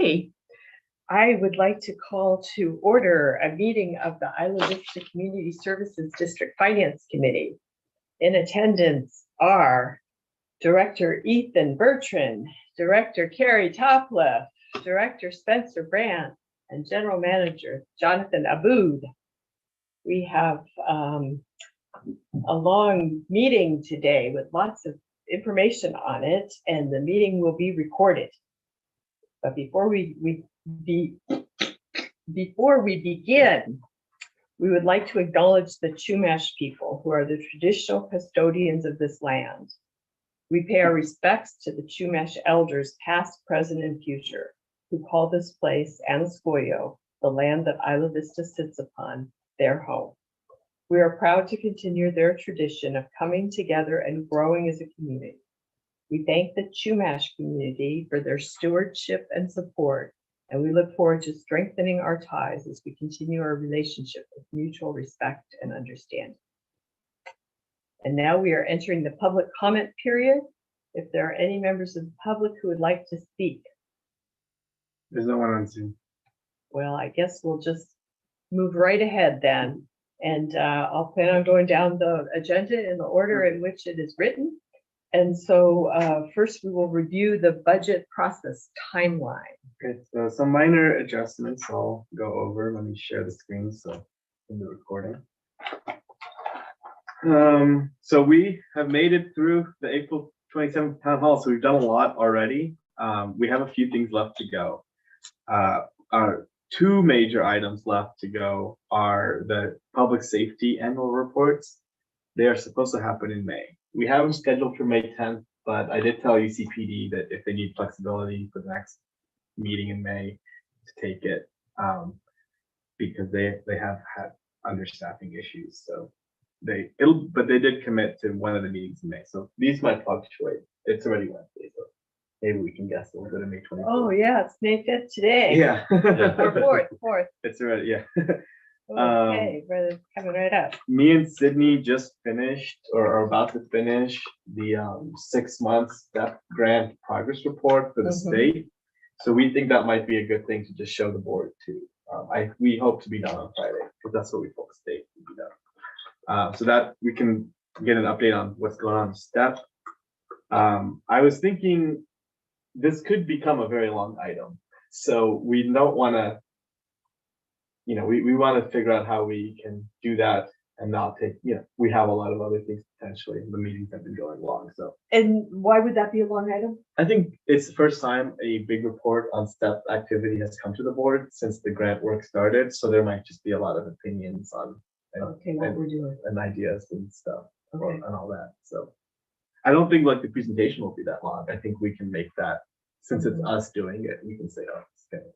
righty. I would like to call to order a meeting of the Isla Vista Community Services District Finance Committee. In attendance are Director Ethan Bertrand, Director Carrie Topliff, Director Spencer Brandt, and General Manager Jonathan Aboud. We have a long meeting today with lots of information on it, and the meeting will be recorded. But before we begin, we would like to acknowledge the Chumash people, who are the traditional custodians of this land. We pay our respects to the Chumash elders, past, present, and future, who call this place Anascoyo, the land that Isla Vista sits upon, their home. We are proud to continue their tradition of coming together and growing as a community. We thank the Chumash community for their stewardship and support, and we look forward to strengthening our ties as we continue our relationship with mutual respect and understanding. And now we are entering the public comment period. If there are any members of the public who would like to speak. There's no one on Zoom. Well, I guess we'll just move right ahead then. And I'll plan on going down the agenda in the order in which it is written. And so first we will review the budget process timeline. Okay, so some minor adjustments I'll go over. Let me share the screen so in the recording. So we have made it through the April 27th town hall, so we've done a lot already. We have a few things left to go. Our two major items left to go are the public safety annual reports. They are supposed to happen in May. We have them scheduled for May 10th, but I did tell UCPD that if they need flexibility for the next meeting in May to take it, because they have had understaffing issues. So but they did commit to one of the meetings in May. So these might fluctuate. It's already Wednesday, so maybe we can guess a little bit of May 24th. Oh yeah, it's May 5th today. Yeah. Or 4th. It's already, yeah. Okay, brother, coming right up. Me and Sydney just finished or are about to finish the 6 months STEP grant progress report for the state. So we think that might be a good thing to just show the board too. We hope to be done on Friday because that's what we told the state to be done. So that we can get an update on what's going on with STEP. I was thinking this could become a very long item. So we don't want to, we want to figure out how we can do that and not take, we have a lot of other things potentially. The meetings have been going long. So. And why would that be a long item? I think it's the first time a big report on STEP activity has come to the board since the grant work started. So there might just be a lot of opinions on what we're doing and ideas and stuff and all that. So I don't think the presentation will be that long. I think we can make that, since it's us doing it, we can say, oh, it's kind of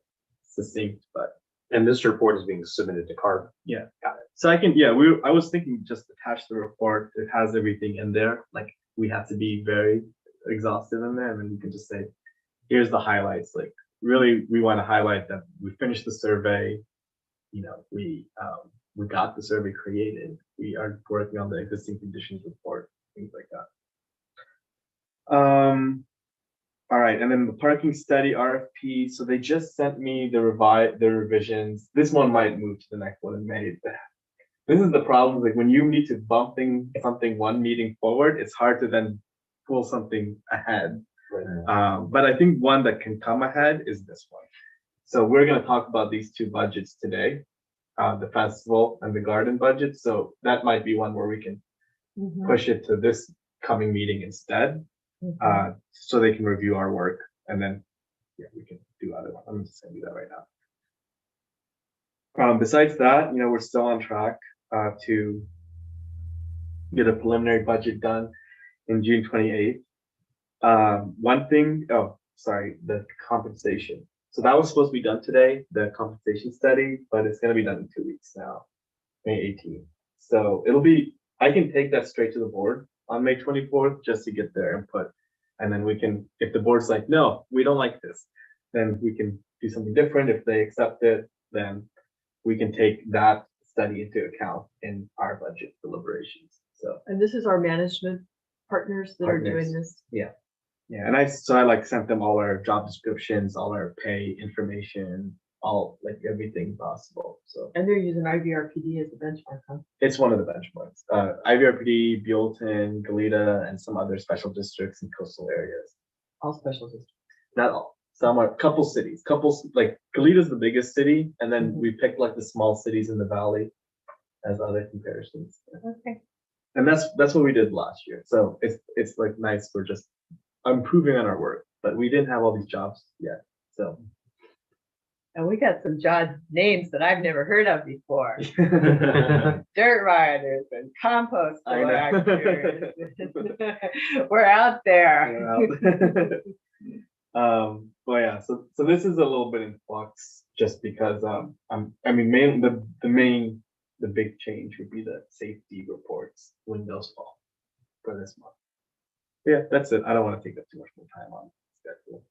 succinct, but. And this report is being submitted to CARB. Yeah, got it. So I was thinking just attach the report. It has everything in there. We have to be very exhaustive in there, and then you can just say, here's the highlights. Really, we want to highlight that we finished the survey. We got the survey created. We are working on the existing conditions report, things like that. All right, and then the parking study RFP. So they just sent me the revisions. This one might move to the next one in May. This is the problem. When you need to bump something one meeting forward, it's hard to then pull something ahead. Right. But I think one that can come ahead is this one. So we're going to talk about these two budgets today, the festival and the garden budget. So that might be one where we can push it to this coming meeting instead. So they can review our work, and then we can do other ones. I'm just gonna do that right now. Besides that, we're still on track to get a preliminary budget done in June 28th. One thing, the compensation. So that was supposed to be done today, the compensation study, but it's gonna be done in 2 weeks now, May 18th. So I can take that straight to the board on May 24th just to get their input. And then we can, if the board's like, no, we don't like this, then we can do something different. If they accept it, then we can take that study into account in our budget deliberations. So. And this is our management partners that are doing this? Yeah. Yeah, and I like sent them all our job descriptions, all our pay information, all like everything possible. So And they're using IVRPD as a benchmark, huh? it's one of the benchmarks. IVRPD, Buellton, Goleta, and some other special districts and coastal areas. All special districts. Not all. Some are couple cities. Like Goleta's the biggest city, and then we picked like the small cities in the valley as other comparisons. Okay. And that's what we did last year. So it's like nice. We're just improving on our work, but we didn't have all these jobs yet. So And we got some job names that I've never heard of before. Dirt riders and compost I know. collectors. We're out there. Well, yeah. So this is a little bit in flux, just because the big change would be the safety reports when those fall for this month. Yeah, that's it. I don't want to take up too much more time on schedule.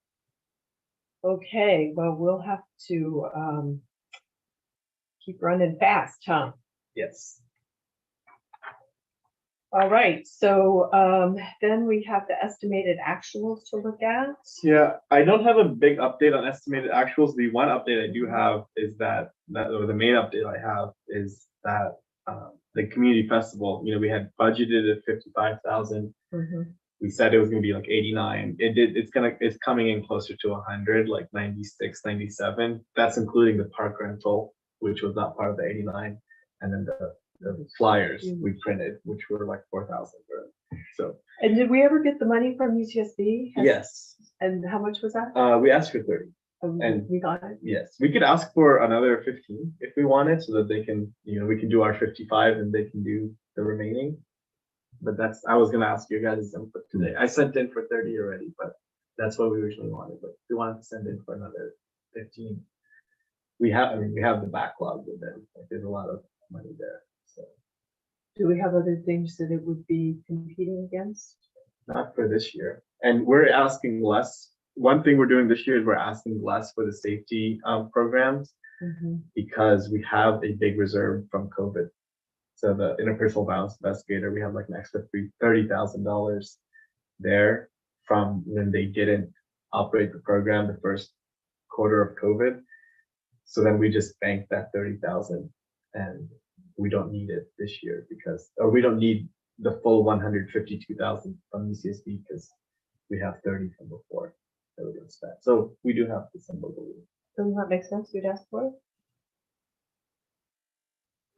Okay, well, we'll have to keep running fast, huh? Yes. All right, so then we have the estimated actuals to look at. Yeah, I don't have a big update on estimated actuals. The one update I do have is or the main update I have is that the community festival, we had budgeted at 55,000. We said it was going to be like 89. It's coming in closer to 100, like 96, 97. That's including the park rental, which was not part of the 89, and then the flyers we printed, which were like 4,000. So. And did we ever get the money from UCSB? Yes. And how much was that? We asked for 30. And we got it. Yes, we could ask for another 15 if we wanted, so that they can, we can do our 55 and they can do the remaining. But I was gonna ask you guys' input today. I sent in for 30 already, but that's what we originally wanted. But we wanted to send in for another 15. We have the backlog with them. Like, there's a lot of money there. So do we have other things that it would be competing against? Not for this year. And we're asking less. One thing we're doing this year is we're asking less for the safety programs because we have a big reserve from COVID. So the interpersonal violence investigator, we have like an extra $30,000 there from when they didn't operate the program the first quarter of COVID. So then we just banked that 30,000 and we don't need it this year or we don't need the full 152,000 from UCSB because we have 30 from before that we're going to spend. So we do have the symbol. Doesn't that make sense? You'd ask for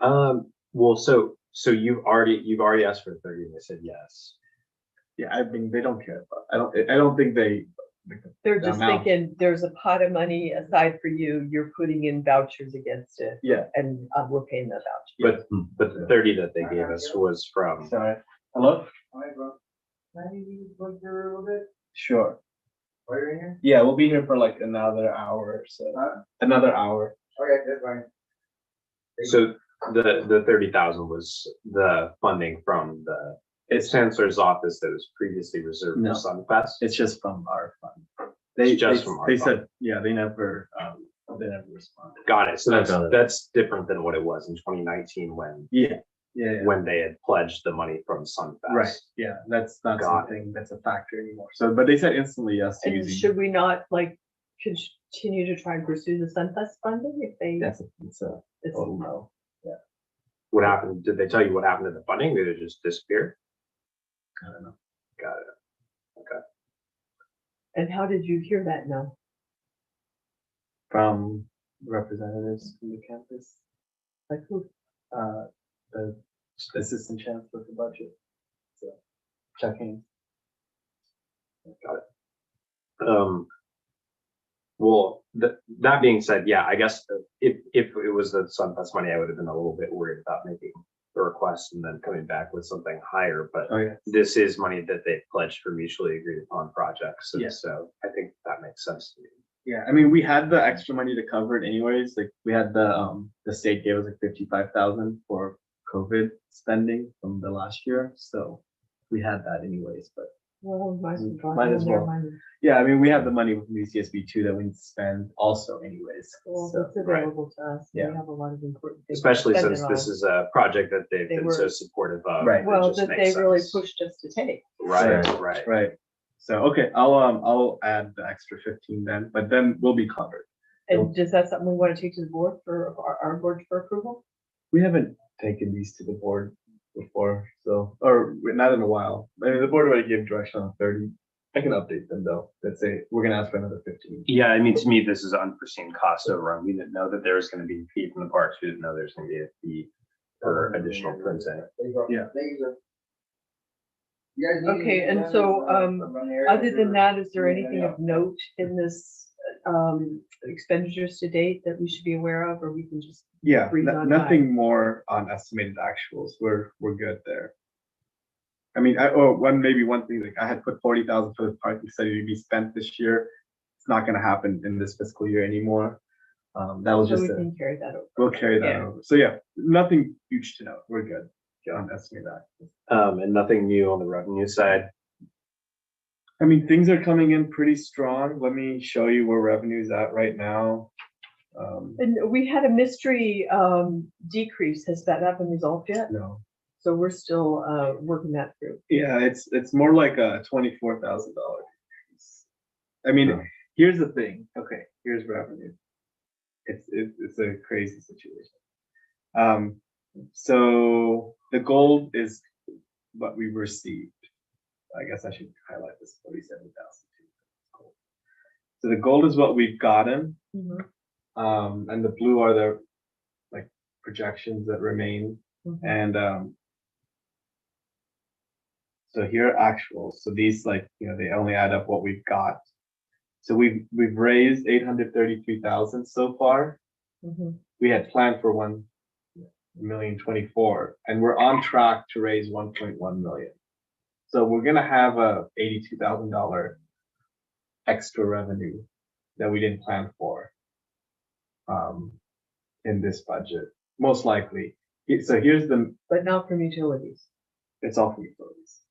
it? Well, so you've already asked for 30 and they said yes. Yeah, I mean, they don't care about. I don't think they're just thinking there's a pot of money aside for you. You're putting in vouchers against it. Yeah, and we're paying that voucher. But the 30 that they gave us was from. Sorry. Hello. Hi, bro. Can you look here a little bit? Sure. While you're in here? Yeah, we'll be here for like another hour or so. Another hour. Okay, that's fine. So the 30,000 was the funding from the chancellor's office that was previously reserved for Sunfest. It's just from our fund. They said, yeah, they never responded. Got it. So that's different than what it was in 2019 when when they had pledged the money from Sunfest. Right. Yeah, that's not something that's a factor anymore. So, but they said instantly yes to And using. should we not continue to try and pursue the Sunfest funding if they? It's a total no. Yeah. What happened? Did they tell you what happened to the funding? Did it just disappear? I don't know. Got it. Okay. And how did you hear that now? From representatives from the campus. Like who? The assistant chancellor for budget. So checking. Got it. Well, that being said, yeah, I guess if it was the Sunfest money, I would have been a little bit worried about making the request and then coming back with something higher. But this is money that they pledged for mutually agreed upon projects. And so I think that makes sense to me. Yeah, I mean, we had the extra money to cover it anyways. Like we had the state gave us like 55,000 for COVID spending from the last year, so we had that anyways. But might as well. Yeah, I mean, we have the money with UCSB too that we need to spend also anyways. Well, that's available to us. We have a lot of important things. Especially since this is a project that they've been so supportive of. Right. Well, that they really pushed us to take. Right. So, okay, I'll add the extra 15 then, but then we'll be covered. And is that something we want to take to the board for our board for approval? We haven't taken these to the board before, so, or not in a while. I mean, the board already gave direction on 30. I can update them though. Let's say we're gonna ask for another 15. Yeah, I mean, to me, this is unforeseen cost overrun. We didn't know that there was gonna be a fee from the parks. We didn't know there's gonna be a fee for additional printing. Yeah. Okay, and so, other than that, is there anything of note in this expenditures to date that we should be aware of, or we can just? Yeah, Breathe on nothing more on estimated actuals. We're good there. I mean, maybe one thing, like I had put 40,000 for the parking study to be spent this year. It's not gonna happen in this fiscal year anymore. That was So just, we can carry that over. we'll carry that Yeah. over. So yeah, nothing huge to note. We're good on estimated that. And nothing new on the revenue side. I mean, things are coming in pretty strong. Let me show you where revenue's at right now. And we had a mystery decrease. Has that been resolved yet? No, So we're still working that through. yeah, it's more like a $24,000 decrease. I mean, Oh. here's the thing. Okay, here's revenue. It's a crazy situation. So the gold is what we received. I guess I should highlight this 47,000. So the gold is what we've gotten. And the blue are the like projections that remain. Mhm. And so here are actuals. So these they only add up what we've got. So we've raised 833,000 so far. Mhm. We had planned for 1,024,000, and we're on track to raise 1.1 million. So we're gonna have a $82,000 extra revenue that we didn't plan for in this budget, most likely. So here's But not from utilities. it's all for utilities.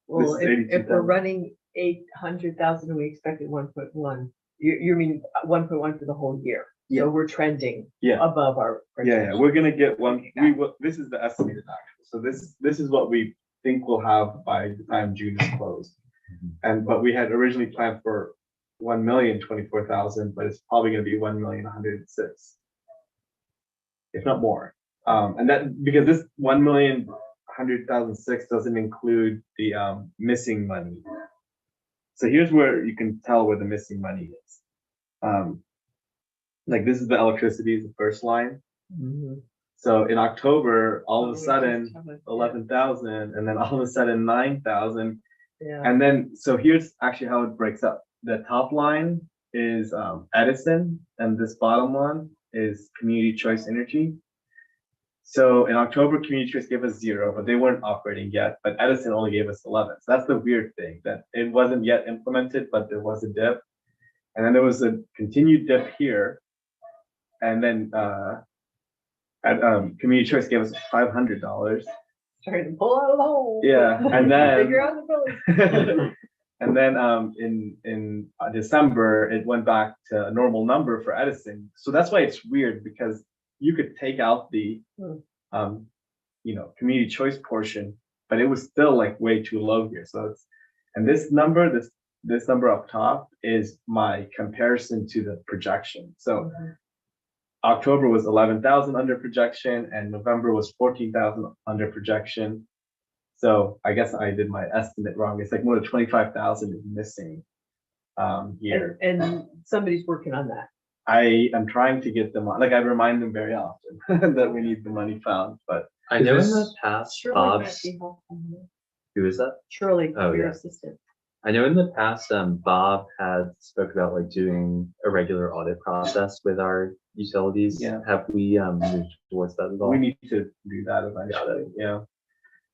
Well, is if we're 82,000. running 800,000 and we expected 1.1, you mean 1.1 for the whole year? Yeah. So we're trending Yeah. above our. Yeah, we're gonna get one. Okay, got This is the estimated actual. So this is what we think we'll have by the time June is closed. But we had originally planned for 1,024,000, but it's probably gonna be 1,106,000, if not more. And that because this 1,100,006 doesn't include the missing money. So here's where you can tell where the missing money is. Like this is the electricity is the first line. Mhm. So in October, all of a Oh, we sudden, just have it, 11,000, and then all of a sudden 9,000. Yeah. And then, so here's actually how it breaks up. The top line is Edison, and this bottom one is Community Choice Energy. So in October, Community Choice gave us 0, but they weren't operating yet. But Edison only gave us 11. So that's the weird thing, that it wasn't yet implemented, but there was a dip. And then there was a continued dip here. And then Community Choice gave us $500. Trying to pull out of the hole. Yeah, and then Figure out the billing. and then in December it went back to a normal number for Edison. So that's why it's weird, because you could take out the Community Choice portion, but it was still like way too low here. So it's this number up top is my comparison to the projection. So October was 11,000 under projection, and November was 14,000 under projection. So I guess I did my estimate wrong. It's like more than 25,000 is missing here. And somebody's working on that. I am trying to get them on. Like I remind them very often that we need the money found. But I know in Is the this- past, Shirley might Bob's, be helpful. who is that? Shirley, Oh, your yeah. assistant. I know in the past, Bob had spoke about like doing a regular audit process with our utilities. Yeah. Have we moved towards that at all? we need to do that eventually. Yeah.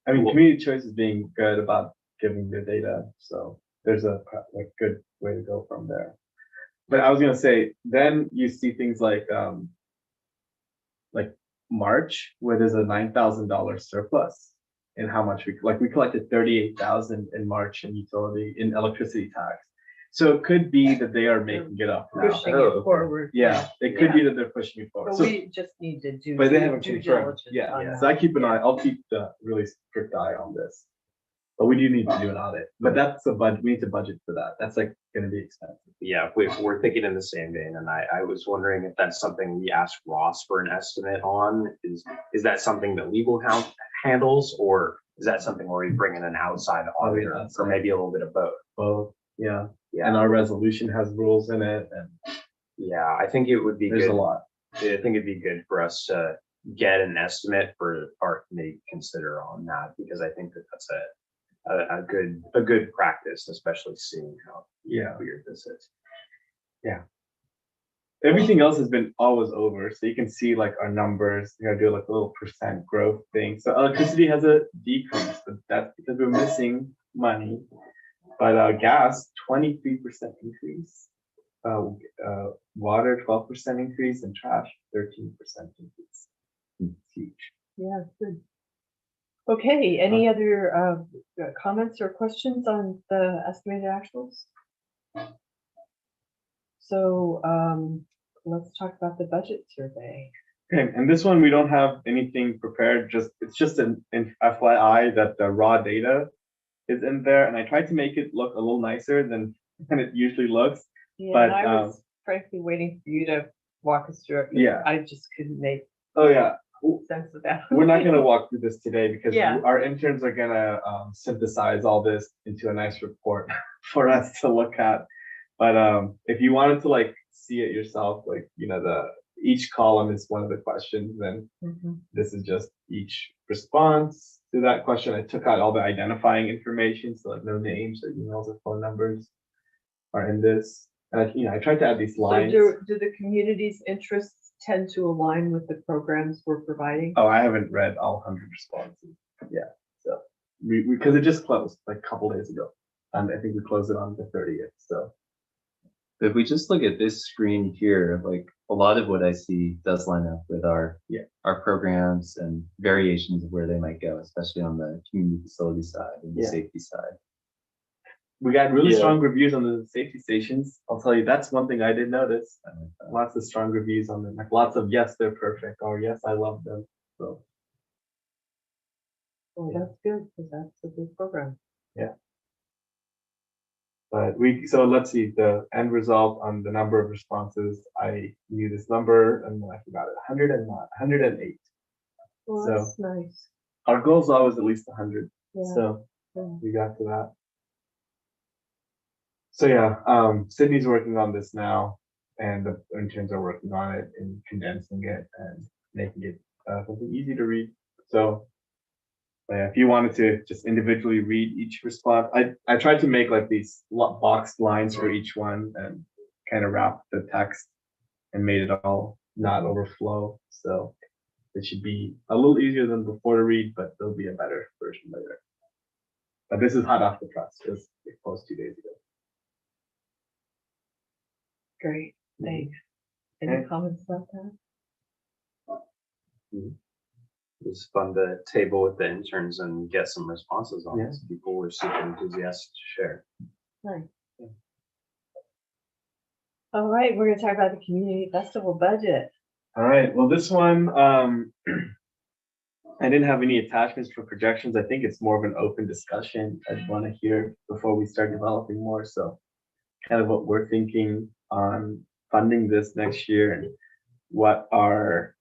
I mean, Well- Community Choice is being good about giving the data. So there's a good way to go from there. But I was gonna say, then you see things like March, where there's a $9,000 surplus in how much we collected 38,000 in March in electricity tax. So it could be that they are making it up now. Pushing Oh, it okay. forward. Yeah, it could be that they're pushing it forward. But So, we just need to do. but they haven't due confirmed. diligence Yeah, on yeah. that. So I keep an eye. I'll keep the really strict eye on this. But we do need to do an audit, but that's a budget, we need to budget for that. That's like gonna be expensive. Yeah, if we're thinking in the same vein, and I was wondering if that's something we ask Ross for an estimate on, is that something that legal handles, or is that something where we bring in an outside auditor, or maybe a little bit of both? Both, yeah. Yeah, And our resolution has rules in it, and yeah, I think it would be there's good. a lot. I think it'd be good for us to get an estimate for our committee to consider on that, because I think that that's a good practice, especially seeing how Yeah. weird this is. Everything else has been always over, so you can see like our numbers. You know, do like a little percent growth thing. So electricity has a decrease, but that's because we're missing money. But gas, 23% increase. Water, 12% increase, and trash, 13% increase. It's huge. Yeah, good. Okay, any other comments or questions on the estimated actuals? So let's talk about the budget survey. Okay, and this one we don't have anything prepared. It's just an FYI that the raw data is in there, and I tried to make it look a little nicer than it usually looks. Yeah, But, and I was frankly waiting for you to walk us through it. Yeah. I just couldn't make Oh yeah, sense of that. we're not gonna walk through this today because Yeah. our interns are gonna synthesize all this into a nice report for us to look at. But if you wanted to like see it yourself, like each column is one of the questions, then Mhm. this is just each response to that question. I took out all the identifying information, so like no names or emails or phone numbers are in this. And I tried to add these So lines. do the community's interests tend to align with the programs we're providing? Oh, I haven't read all 100 responses. Yeah, so because it just closed like a couple days ago, and I think we closed it on the 30th. So If we just look at this screen here, like a lot of what I see does line up with our programs and variations of where they might go, especially on the community facility side and the Yeah. safety side. we got really Yeah. strong reviews on the safety stations. I'll tell you, that's one thing I did notice. Lots of strong reviews on them, like lots of yes, they're perfect, or yes, I love them. So Well, that's good, because that's a good program. but so let's see the end result on the number of responses. I knew this number and then I forgot it. 108. Well, So- that's nice. Our goal is always at least 100. Yeah. So Yeah. we got to that. So yeah, Sydney's working on this now, and the interns are working on it and condensing it and making it something easy to read. So if you wanted to just individually read each response, I tried to make like these boxed lines for each one and kind of wrap the text and made it all not overflow. So it should be a little easier than before to read, but there'll be a better version later. But this is hot off the press. It posted 2 days ago. Great, thanks. Any Okay. comments about that? It was fun to table with the interns and get some responses on Yeah. this. People were super enthusiastic to share. Nice. All right, we're gonna talk about the community festival budget. All right. Well, this one, I didn't have any attachments for projections. I think it's more of an open discussion. I'd want to hear before we start developing more. So kind of what we're thinking on funding this next year and what our,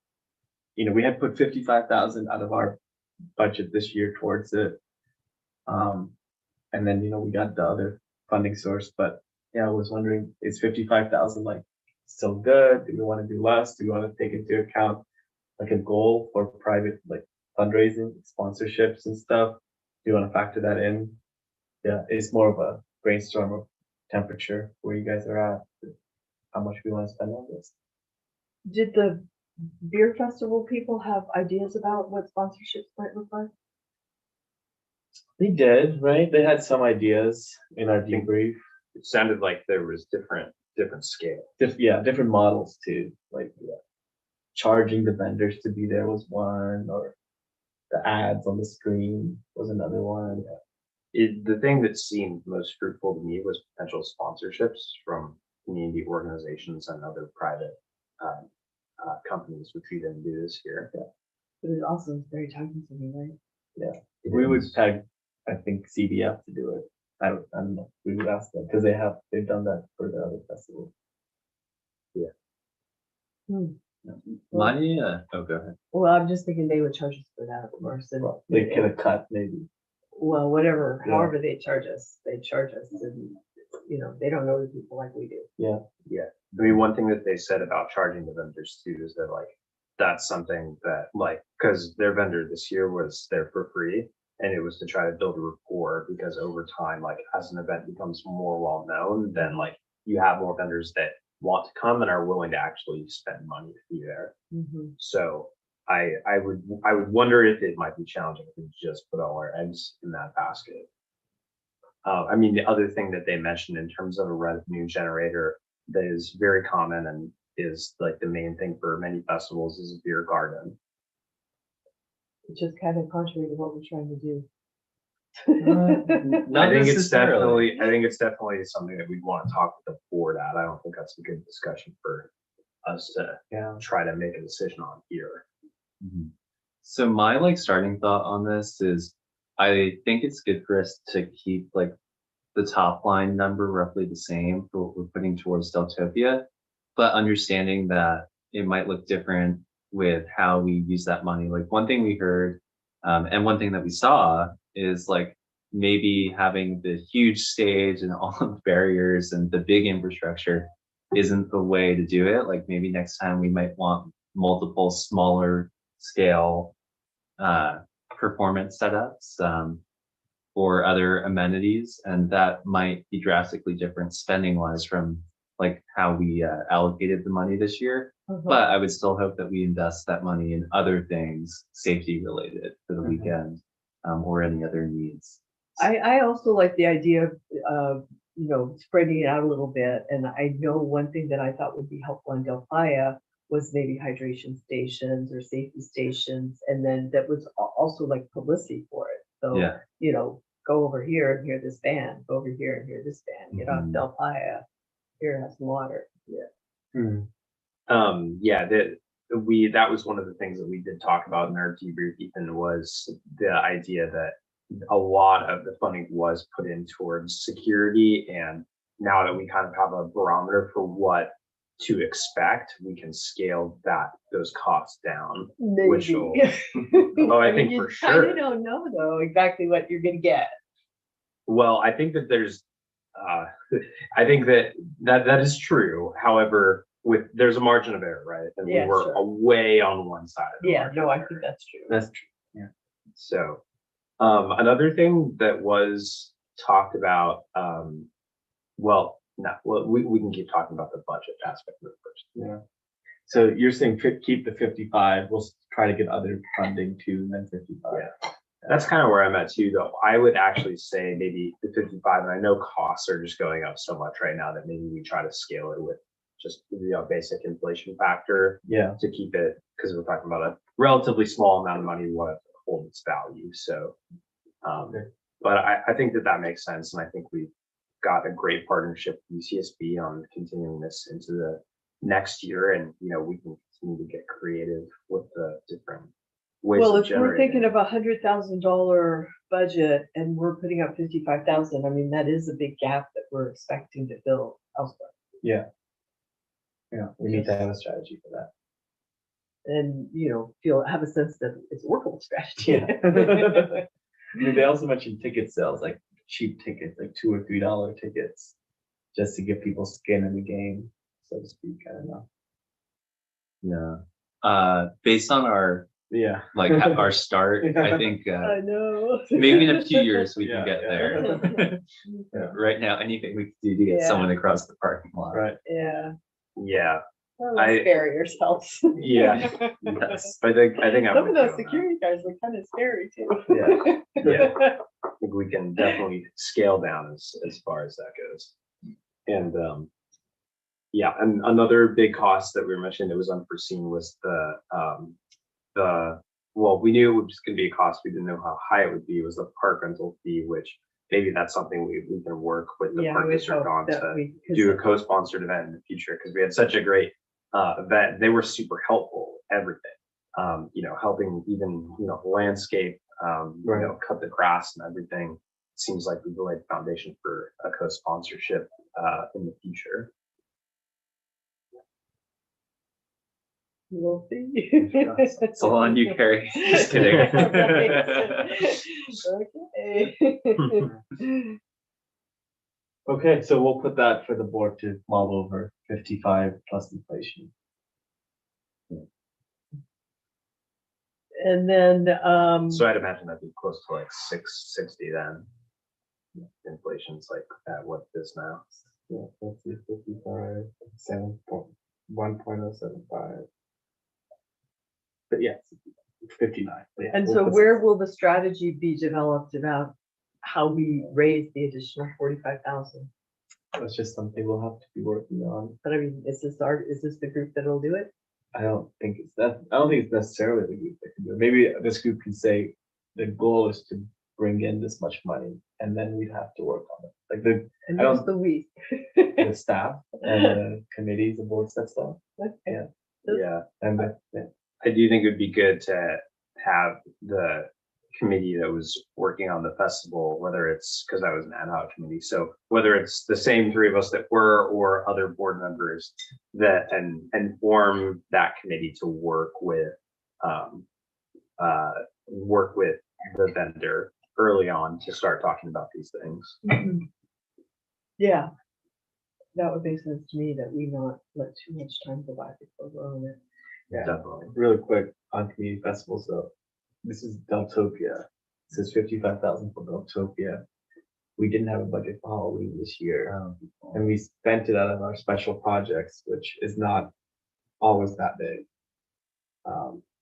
we had put 55,000 out of our budget this year towards it. And then, we got the other funding source, but yeah, I was wondering, is 55,000 like still good? Do we want to do less? Do we want to take into account like a goal for private like fundraising, sponsorships and stuff? Do you want to factor that in? Yeah, it's more of a brainstorm of temperature where you guys are at, how much we want to spend on this. Did the beer festival people have ideas about what sponsorships might look like? They did, right? They had some ideas in our debrief. It sounded like there was different scale. Different models too. Like charging the vendors to be there was one, or the ads on the screen was another one. The thing that seemed most fruitful to me was potential sponsorships from community organizations and other private companies, which we didn't do this year. But it also is very time consuming, right? We would peg I think CDF to do it. I don't know. We would ask them because they've done that for the other festivals. My, oh, go ahead. Well, I'm just thinking they would charge us for that, of course, and, They get a cut maybe. well, whatever, Yeah. however they charge us, and, you know, they don't know the people like we do. Yeah. I mean, one thing that they said about charging the vendors too is that like, that's something that like, because their vendor this year was there for free. And it was to try to build a rapport because over time, like as an event becomes more well known, then like you have more vendors that want to come and are willing to actually spend money to be there. Mhm. So I would wonder if it might be challenging if we just put all our eggs in that basket. I mean, the other thing that they mentioned in terms of a revenue generator that is very common and is like the main thing for many festivals is a beer garden. Which is kind of contrary to what we're trying to do. Not I think necessarily. it's definitely something that we'd want to talk with the board at. I don't think that's a good discussion for us to try to make a decision on here. Mhm. So my like starting thought on this is I think it's good for us to keep like the top line number roughly the same for what we're putting towards Deltopia, but understanding that it might look different with how we use that money. Like one thing we heard, and one thing that we saw is like maybe having the huge stage and all of the barriers and the big infrastructure isn't the way to do it. Like maybe next time we might want multiple smaller scale performance setups or other amenities, and that might be drastically different spending wise from like how we allocated the money this year. But I would still hope that we invest that money in other things safety related for the weekend or any other needs. I also like the idea of, you know, spreading it out a little bit. And I know one thing that I thought would be helpful in Delphia was maybe hydration stations or safety stations. And then that was also like publicity for it. So, Yeah. you know, go over here and hear this band, go over here and hear this band, get off Mhm. Delphia, here have some water. Yeah. That was one of the things that we did talk about in our debrief, Ethan, was the idea that a lot of the funding was put in towards security, and now that we kind of have a barometer for what to expect, we can scale those costs down. Which will- Oh, I think for I sure. don't know though exactly what you're gonna get. Well, I think that there's, I think that is true. However, there's a margin of error, right? And Yeah, we were sure. way on one side. Of the Yeah, margin no, of I error. think that's true. That's true. So, another thing that was talked about, we can keep talking about the budget aspect of it first. Yeah. So you're saying keep the 55. We'll try to get other funding too, and then 55. Yeah. That's kind of where I'm at too, though. I would actually say maybe the 55, and I know costs are just going up so much right now that maybe we try to scale it with just the basic inflation factor. Yeah. To keep it, because we're talking about a relatively small amount of money, what hold its value. So, but I think that makes sense, and I think we've got a great partnership with UCSB on continuing this into the next year, and you know we can continue to get creative with the different ways. Well, of if we're thinking generating. of $100,000 budget and we're putting up 55,000, I mean, that is a big gap that we're expecting to fill elsewhere. Yeah. We need to have a strategy for that. And, you know, have a sense that it's a workable strategy. I mean, they also mentioned ticket sales, like cheap tickets, like $2 or $3 tickets, just to get people skin in the game, so to speak. I don't know. Yeah. Based on our Yeah. like our start, I think I know. maybe in a few years we can Yeah, get yeah. there. Yeah. Right now, anything we can do to get Yeah. someone across the parking lot. Right. Yeah. Yeah. Well, those barriers helps. Yeah. Yes. I think I'm Some of with you on those that. security guards look kind of scary too. Yeah. I think we can definitely scale down as far as that goes. And and another big cost that we were mentioning that was unforeseen was we knew it was just going to be a cost. We didn't know how high it would be. Was the park rental fee, which maybe that's something we can work with the Yeah, park we district hope on that to do a co-sponsored event in the future, because we had such a great event. They were super helpful, everything. helping even, landscape, Right. cut the grass and everything. Seems like we've laid the foundation for a co-sponsorship in the future. We'll see. It's all on you, Carrie. Just kidding. Okay. Okay, so we'll put that for the board to mull over, 55 plus inflation. And then, So I'd imagine that'd be close to like 660 then. Inflation's like at what it is now. Yeah, let's see, 55, 1.075. But yeah, 59. Yeah, and we'll so put where will the strategy be developed about how we raise the additional 45,000? That's just something we'll have to be working on. But I mean, is this the group that'll do it? I don't think it's necessarily the group that can do it. Maybe this group can say the goal is to bring in this much money, and then we'd have to work on it. Like And I who's don't- the we? the staff and the committees, the boards, that stuff. Okay. Yeah. And I do think it would be good to have the committee that was working on the festival, whether it's, because I was an ad hoc committee, so whether it's the same three of us that were or other board members that and form that committee to work with the vendor early on to start talking about these things. Mhm. Yeah. That would make sense to me, that we not let too much time go by before we're on it. yeah, Definitely. really quick on community festivals though. This is Deltopia. It says 55,000 for Deltopia. We didn't have a budget for Halloween this year. And we spent it out of our special projects, which is not always that big.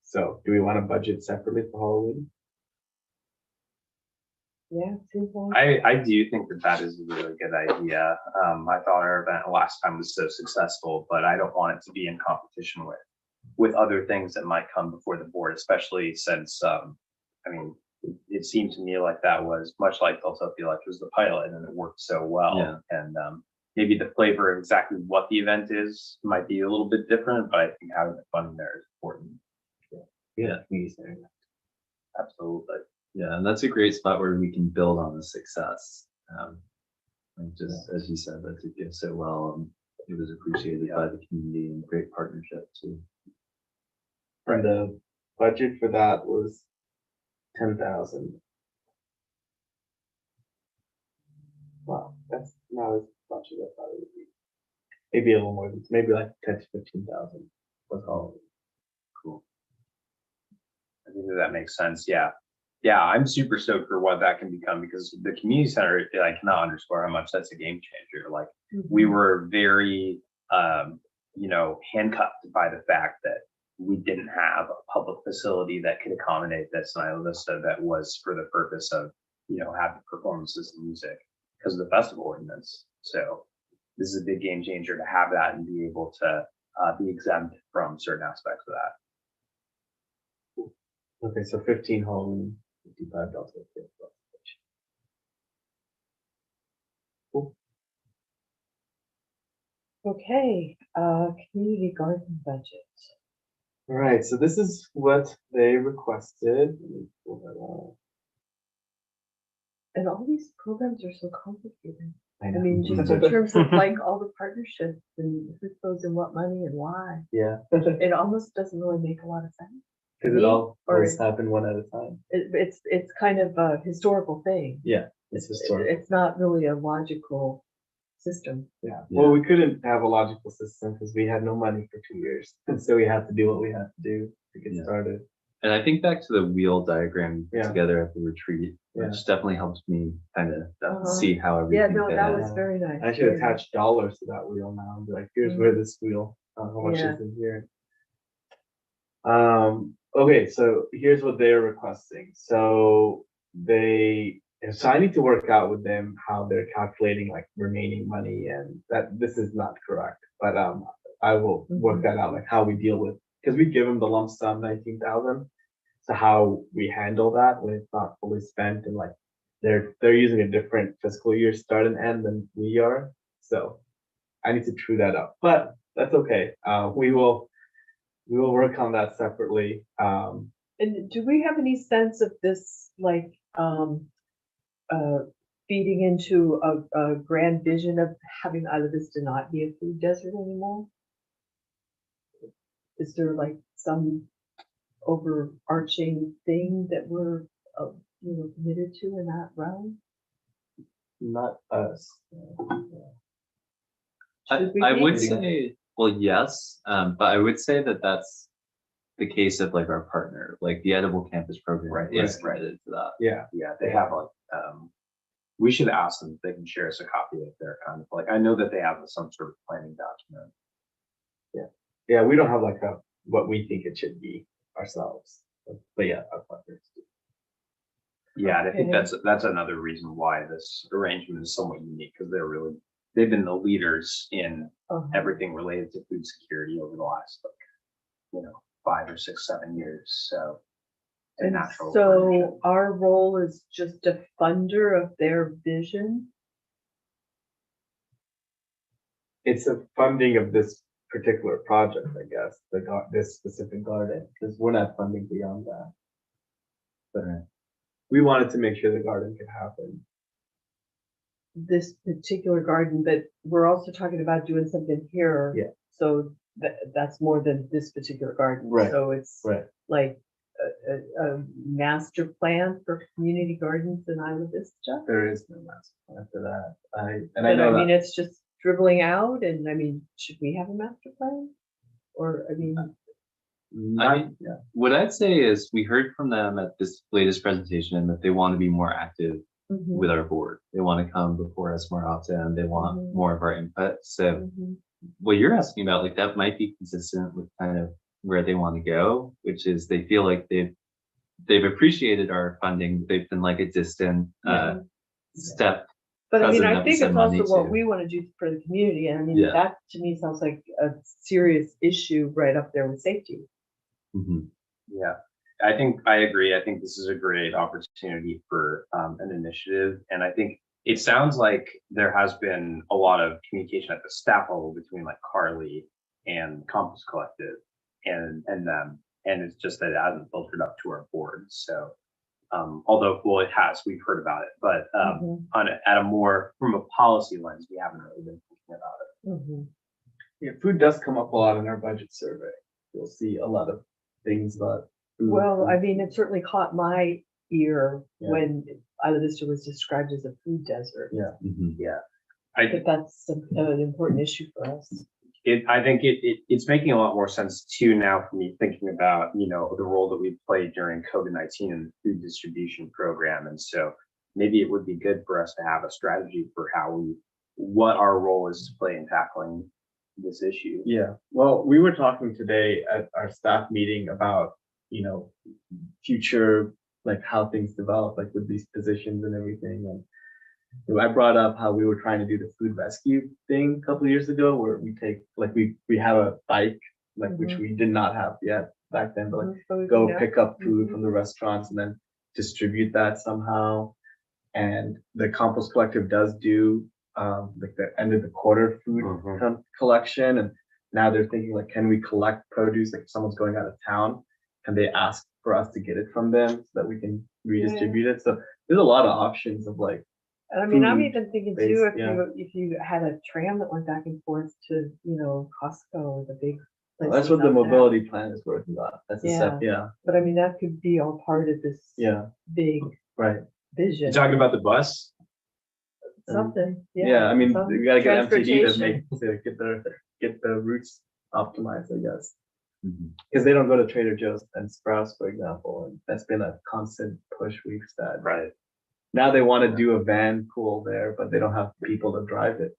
So do we want to budget separately for Halloween? Yeah, seems like. I do think that is a really good idea. I thought our event last time was so successful, but I don't want it to be in competition with other things that might come before the board, especially since, it seemed to me like that was much like Deltopia, like it was the pilot and it worked so well. Yeah. And maybe the flavor of exactly what the event is might be a little bit different, but I think having the fun there is important. Yeah, community center. Absolutely. Yeah, and that's a great spot where we can build on the success. And just as you said, that it did so well, and it was appreciated by the community, and great partnership too. And the budget for that was 10,000. Wow, that's not as much as I thought it would be. Maybe a little more, maybe like 10 to 15,000 was all. Cool. I think that makes sense. Yeah. Yeah, I'm super stoked for what that can become, because the community center, I cannot underscore how much that's a game changer. Like we were very, handcuffed by the fact that we didn't have a public facility that could accommodate this in Isla Vista that was for the purpose of, having performances and music because of the festival ordinance. So this is a big game changer to have that and be able to be exempt from certain aspects of that. Okay, so 15 Halloween, 55 Delta. Cool. Okay, community garden budget. All right, so this is what they requested. Let me pull that out. And all these programs are so complicated. I I know. mean, just in terms of like all the partnerships and who throws in what money and why, Yeah, it almost doesn't really make a lot of sense. because it all Or always happened one at a time. It's kind of a historical thing. Yeah, it's historical. It's not really a logical system. Yeah. Well, we couldn't have a logical system because we had no money for 2 years. And so we had to do what we had to do to get started. And I think back to the wheel diagram we put Yeah. together at the retreat, Yeah. which definitely helped me kind of Uh-huh. see how everything Yeah, no, fit that in. was very nice. I should very nice. attach dollars to that wheel now and be like, here's Mhm. where this wheel, how much Yeah. is in here. Okay, so here's what they're requesting. So I need to work out with them how they're calculating like remaining money, and that this is not correct, but I will work that out, like how we deal with, because we give them the lump sum 19,000. So how we handle that when it's not fully spent, and like they're using a different fiscal year start and end than we are. So I need to true that up, but that's okay. We will we will work on that separately. And do we have any sense of this, like, feeding into a grand vision of having Isla Vista not be a food desert anymore? Is there like some overarching thing that we're, committed to in that realm? Not us. Should we I be? would say, well, yes, but I would say that that's the case of like our partner, like the Edible Campus program Right, is right. committed to that. Yeah, Yeah, they have like, we should ask them if they can share us a copy of their kind of like, I know that they have some sort of planning document. yeah, we don't have like what we think it should be ourselves, but yeah, our partners do. Yeah, and I think Okay. that's another reason why this arrangement is somewhat unique, because they've been the leaders in Uh-huh. everything related to food security over the last, like, 5 or 6, 7 years, so. It's a And natural so progression. our role is just a funder of their vision? It's a funding of this particular project, I guess, this specific garden, because we're not funding beyond that. But we wanted to make sure the garden could happen. This particular garden, but we're also talking about doing something here. Yeah. So that's more than this particular garden. Right, So it's Right. like a master plan for community gardens in Isla Vista. There is no master plan for that. I But I know mean, that. it's just dribbling out, and I mean, should we have a master plan? Or, I mean, I mean, Yeah. what I'd say is we heard from them at this latest presentation that they want to be more active mhm, with our board. They want to come before us more often. They want Mhm. more of our input. So mhm. what you're asking about, like that might be consistent with kind of where they want to go, which is they feel like they've appreciated our funding. They've been like a distant Yeah. step. But I mean, cousin I that we think send it's also money what to. we want to do for the community. And I mean, Yeah. that to me sounds like a serious issue right up there with safety. Mhm. Yeah, I think I agree. I think this is a great opportunity for an initiative. And I think it sounds like there has been a lot of communication at the staff level between like Carly and Compost Collective and them. And it's just that it hasn't filtered up to our board. So although, well, it has, we've heard about it, but Mhm, at a more from a policy lens, we haven't really been thinking about it. mhm. Yeah, food does come up a lot in our budget survey. You'll see a lot of things about food. Well, I mean, it certainly caught my ear Yeah. when Isla Vista was described as a food desert. Yeah. Mhm. Yeah, But that's an important issue for us. I think it's making a lot more sense too now for me thinking about, the role that we've played during COVID-19 in the food distribution program. And so maybe it would be good for us to have a strategy for what our role is to play in tackling this issue. Yeah, well, we were talking today at our staff meeting about, future, like how things develop, like with these positions and everything. And I brought up how we were trying to do the food rescue thing a couple of years ago, where we take, like, we have a bike, like, which we did not have yet back then, but like, Mhm, go yeah. pick up food Mhm. from the restaurants and then distribute that somehow. And the Compost Collective does do like the end of the quarter food Mhm. collection. And now they're thinking like, can we collect produce? Like if someone's going out of town, can they ask for us to get it from them so that we can redistribute it? So there's a lot of options of like, And I mean, I'm food even thinking based, too, yeah. if you had a tram that went back and forth to, Costco or the big That's places what the out there. mobility plan is working on. That's a step, yeah, But I mean, that could be all part of this yeah, big right. vision. You talking about the bus? Something, yeah. Yeah, I mean, some we gotta get MTD to transportation. get the routes optimized, I guess. Mhm. Because they don't go to Trader Joe's and Sprouts, for example, and that's been a constant push we've had. Right. Now they want to do a van pool there, but they don't have people to drive it.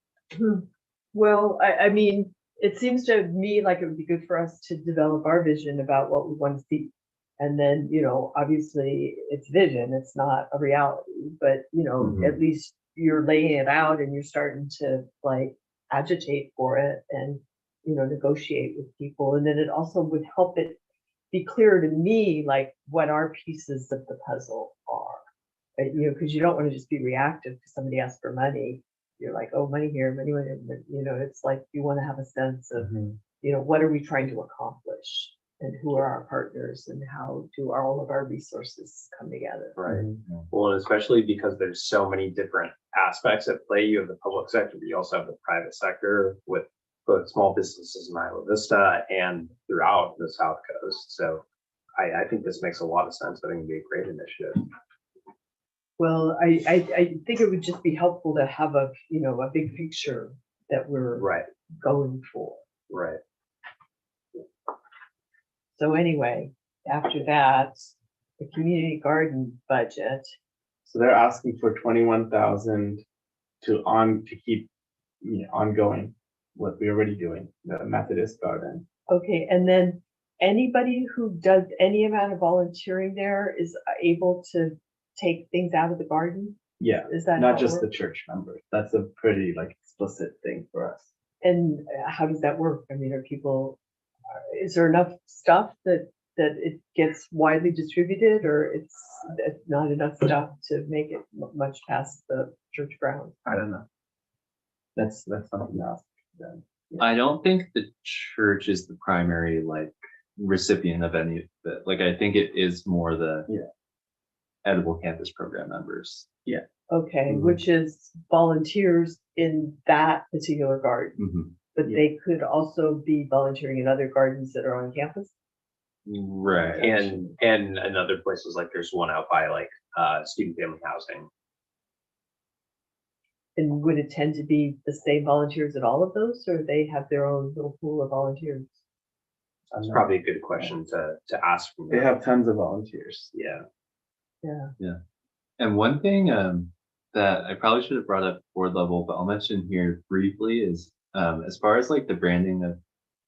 Well, I mean, it seems to me like it would be good for us to develop our vision about what we want to see. And then, obviously it's vision, it's not a reality, but, Mhm. at least you're laying it out and you're starting to like agitate for it and, negotiate with people. And then it also would help it be clear to me, like what our pieces of the puzzle are. Because you don't want to just be reactive to somebody asks for money. You're like, oh, money here, money there. But, it's like you want to have a sense of, what are we trying to accomplish? and who are our partners and how do all of our resources come together. Right. Mm-hmm. Well, and especially because there's so many different aspects at play. You have the public sector, but you also have the private sector with both small businesses in Isla Vista and throughout the South Coast. So I think this makes a lot of sense. I think it'd be a great initiative. Well, I think it would just be helpful to have a, a big picture that we're Right, going for. right. So anyway, after that, the community garden budget. So they're asking for 21,000 to keep ongoing what we're already doing, the Methodist garden. Okay, and then anybody who does any amount of volunteering there is able to take things out of the garden? Yeah, Is that how not it just the works? church members. That's a pretty explicit thing for us. And how does that work? I mean, is there enough stuff that it gets widely distributed, or it's not enough stuff to make it much past the church ground? I don't know. That's something else. Then. I don't think the church is the primary recipient of any of it. I think it is more the Edible Campus Program members. Okay, Mhm. which is volunteers in that particular garden, Mhm. but they could also be volunteering in other gardens that are on campus? Right. And in other places, like there's one out by student family housing. And would it tend to be the same volunteers at all of those, or they have their own little pool of volunteers? It's probably a good question to ask from They them. have tons of volunteers. Yeah. Yeah. And one thing that I probably should have brought up board level, but I'll mention here briefly is as far as the branding of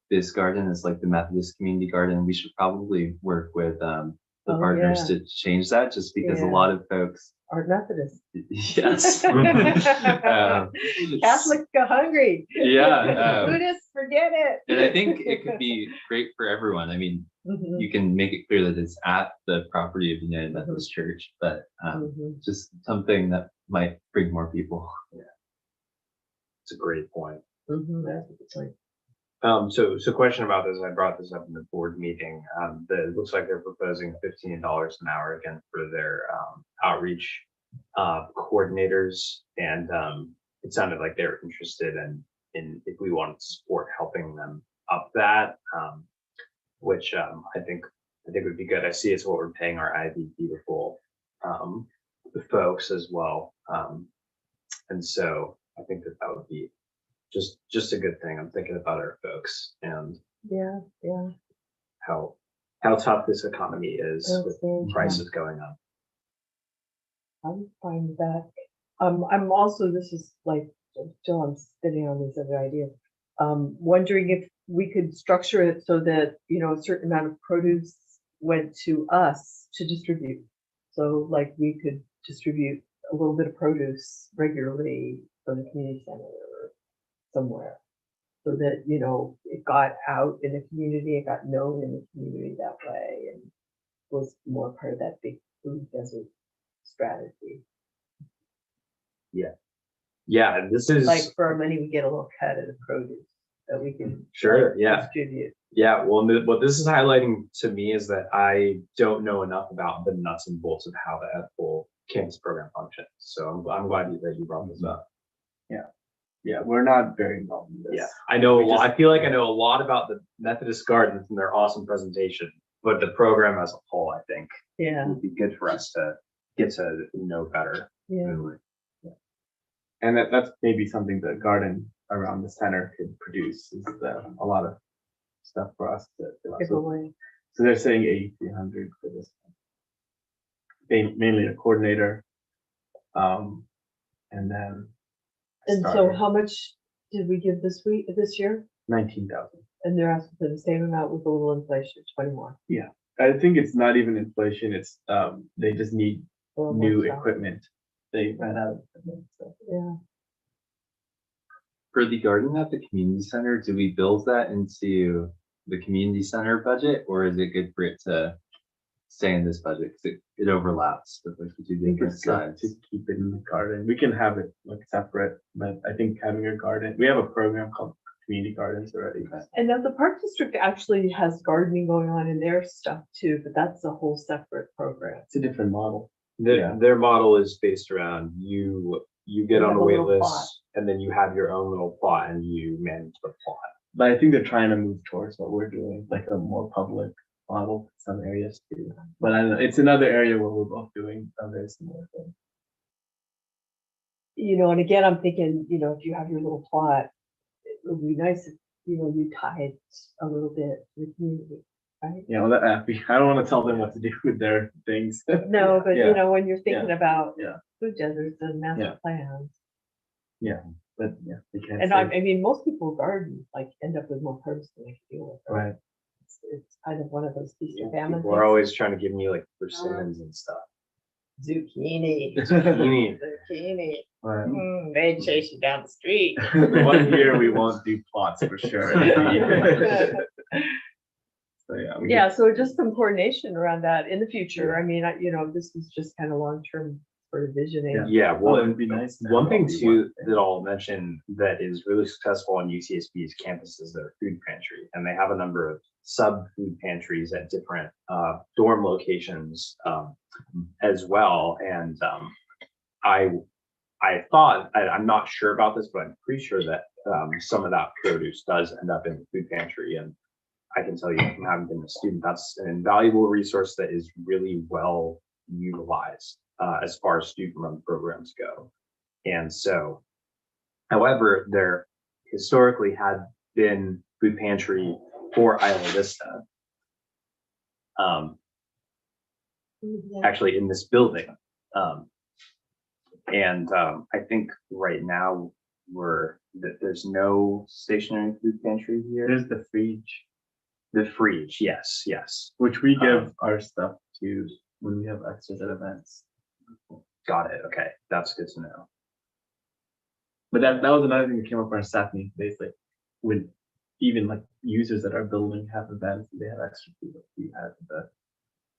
this garden is the Methodist Community Garden, we should probably work with the Oh, partners yeah. to change that, just because a Yeah. lot of folks, Art Methodist. yes. Catholics go hungry. Yeah. Buddhists, forget it. And I think it could be great for everyone. I mean, Mhm, you can make it clear that it's at the property of United Methodist Church, but mhm. just something that might bring more people. It's a great point. That's a good point. So question about this, I brought this up in the board meeting. It looks like they're proposing $15 an hour again for their outreach coordinators, and it sounded like they were interested in if we wanted to support helping them up that, which I think would be good. I see it's what we're paying our IV beautiful folks as well, and so I think that would be just a good thing. I'm thinking about our folks and Yeah. how tough this economy is That's with very prices going up. I'm fine with that. I'm also, this is still I'm spinning on these other ideas. Wondering if we could structure it so that, a certain amount of produce went to us to distribute. So we could distribute a little bit of produce regularly from the community center or somewhere. So that, it got out in the community, it got known in the community that way, and was more part of that big food desert strategy. Yeah, this is For our money, we get a little cut of the produce that we can sure. Yeah, distribute. yeah. Well, what this is highlighting to me is that I don't know enough about the nuts and bolts of how the Edible Campus Program functions. So I'm glad that you brought this up. Yeah, we're not very involved in this. Yeah, I know a We lot. just- I feel like I know a lot about the Methodist Gardens and their awesome presentation, but the program as a whole, I think, Yeah, would be good for us to get to know better. yeah. And that's maybe something the garden around the center could produce is a lot of stuff for us to do. Give away. So they're saying 8,300 for this one. Mainly a coordinator. And then. And so how much did we give this year? 19,000. And they're asking for the same amount with a little inflation, 21. I think it's not even inflation. It's they just need A little new more stuff. equipment. They ran out of equipment. So. Yeah. For the garden at the community center, do we build that into the community center budget, or is it good for it to stay in this budget because it overlaps with the two I think different it's good sides? to keep it in the garden. We can have it separate, but I think having a garden, we have a program called community gardens already. And then the park district actually has gardening going on in their stuff too, but that's a whole separate program. It's a different model. Their model is based around you get You on have a a wait little plot. list and then you have your own little plot and you manage the plot. But I think they're trying to move towards what we're doing, like a more public model for some areas too. But I don't know, it's another area where we're both doing a very similar thing. You know, and again, I'm thinking, you know, if you have your little plot, it would be nice if, you know, you tie it a little bit to the community, right? You know, I don't want to tell them what to do with their things. No, but Yeah. you know, when you're thinking about Yeah. food deserts and Yeah. master plans, But yeah, they can't. and say- I mean, most people who garden like end up with more produce than they can deal with. Right. It's kind of one of those feast or famine People are things. always trying to give me like persimmons and stuff. Zucchini, Zucchini. zucchini. Right. They chase you down the street. The one year we won't do plots for sure. So yeah. we Yeah, so just some coordination around that in the future. I mean, you know, this is just kind of long-term sort of visioning. Yeah, Well, well, it'd be nice. to one have thing all be too thing. that I'll mention that is really successful on UCSB's campus is their food pantry, and they have a number of sub food pantries at different dorm locations as well. And I thought I'm not sure about this, but I'm pretty sure that some of that produce does end up in the food pantry. And I can tell you from having been a student, that's an invaluable resource that is really well utilized as far as student-run programs go. And so, however, there historically had been food pantry for Isla Vista, actually in this building. And I think right now there's no stationary food pantry here. There's the fridge, The fridge, yes, yes. which we give our stuff to when we have extras at events. Got it. Okay, that's good to know. But that was another thing that came up in our staff meeting today. It's like when even like users at our building have events, they have extra food. Like we had the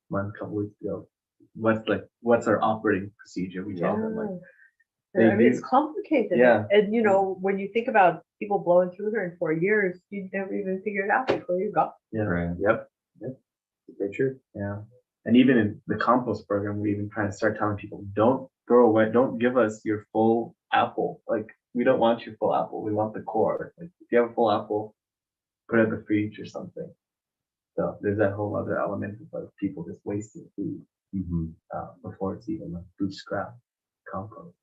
one couple weeks ago. What's our operating procedure? We tell them like I mean, it's do- complicated. Yeah. And you know, when you think about people blowing through here in 4 years, you'd never even figure it out before you got. yeah. Right. Yep. Very true. Yeah. And even in the compost program, we even try to start telling people, don't throw away, don't give us your full apple. Like, we don't want your full apple. We want the core. Like, if you have a full apple, put it in the fridge or something. So there's that whole other element of like, people just wasting food before it's even like food scrap compost.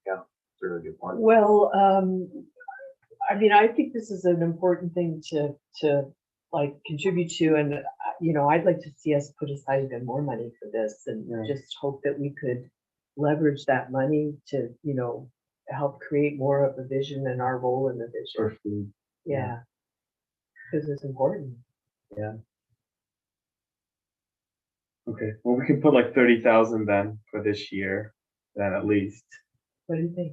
It's a really good point. Well, I mean, I think this is an important thing to like contribute to, and you know, I'd like to see us put aside even more money for this, and Yeah. just hope that we could leverage that money to, you know, help create more of a vision and our role in the vision. For food. Yeah, because it's important. Okay. Well, we can put like 30,000 then for this year, then at least. What do you think?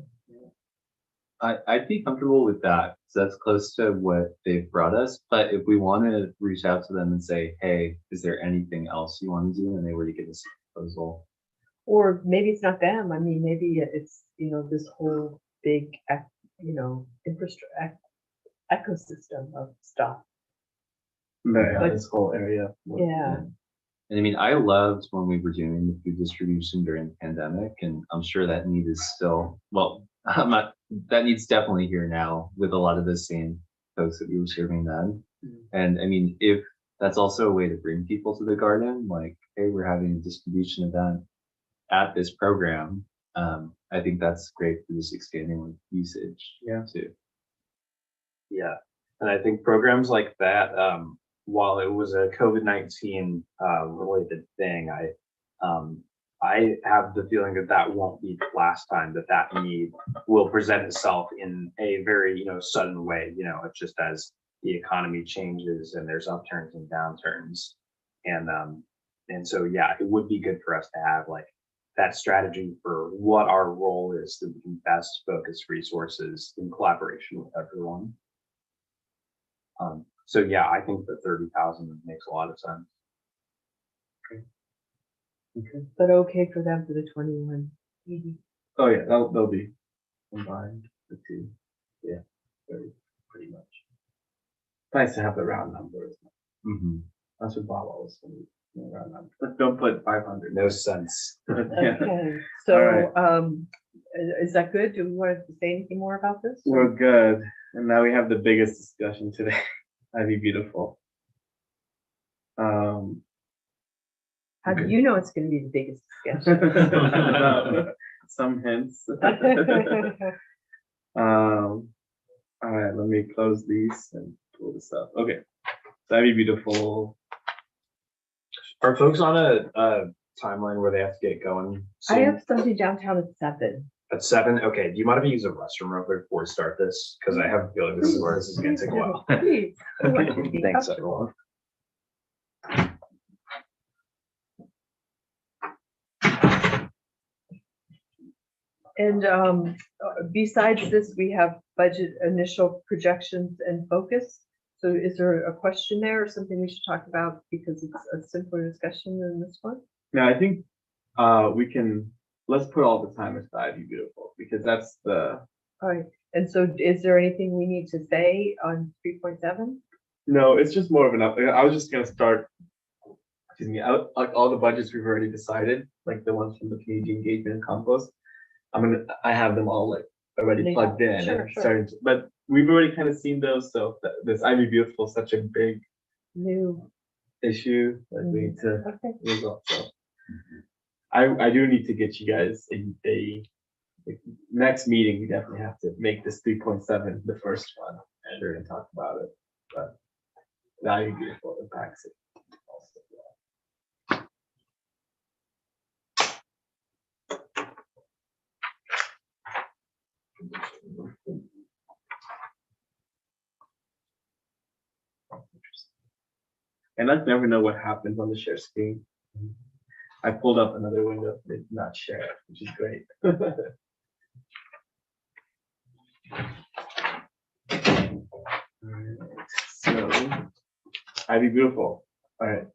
I'd be comfortable with that. So that's close to what they've brought us. But if we want to reach out to them and say, hey, is there anything else you want to do? And they were to give us a proposal. Or maybe it's not them. I mean, maybe it's, you know, this whole big, you know, infrastructure, ecosystem of stuff. Yeah, this whole area. Yeah. And I mean, I loved when we were doing the food distribution during the pandemic, and I'm sure that need is still, well, that need's definitely here now with a lot of the same folks that we were serving then. And I mean, if that's also a way to bring people to the garden, like, hey, we're having a distribution event at this program, I think that's great for just expanding with usage. Yeah. Too. Yeah, and I think programs like that, while it was a COVID-19 related thing, I have the feeling that that won't be the last time that need will present itself in a very, you know, sudden way. You know, it's just as the economy changes and there's upturns and downturns, and so yeah, it would be good for us to have like that strategy for what our role is, so we can best focus resources in collaboration with everyone. So yeah, I think the 30,000 makes a lot of sense. Okay. But okay for them for the 21. Oh yeah, they'll be combined the two. Yeah. 30. pretty much. Nice to have the round numbers. Mhm. That's what Bob always told me, round numbers. But don't put 500. No sense. Yeah. Okay, All so, right. is that good? Do we want to say anything more about this? We're good. And now we have the biggest discussion today. That'd be beautiful. How do you know it's gonna be the biggest discussion? Some hints. All right, let me close these and pull this up. Okay, that'd be beautiful. Are folks on a timeline where they have to get going I soon? have something downtown at 7. At 7? Okay, do you mind if I use a restroom real quick before we start this? Because I have a feeling this is where this is gonna take a while. Please. I want you to be Thanks, comfortable. everyone. And besides this, we have budget initial projections and focus. So is there a question there or something we should talk about because it's a simpler discussion than this one? Now, I think we can, let's put all the time aside, be beautiful, because that's the, All right, and so is there anything we need to say on 3.7? no, it's just more of an up. I was just gonna start, excuse me, like all the budgets we've already decided, like the ones from the community engagement and compost. I have them all like already Laid plugged out. in Sure, and sure. starting, be we've already kind of seen those. So this Ivy Beautiful is such a big New, issue that we need to okay. resolve. So I do need to get you guys like, next meeting. We definitely have to make this 3.7 the first one and talk about it. But the Ivy Beautiful impacts it also. And let's never know what happens on the share screen. I pulled up another window, it did not share, which is great. Alright, so Ivy Beautiful. All right.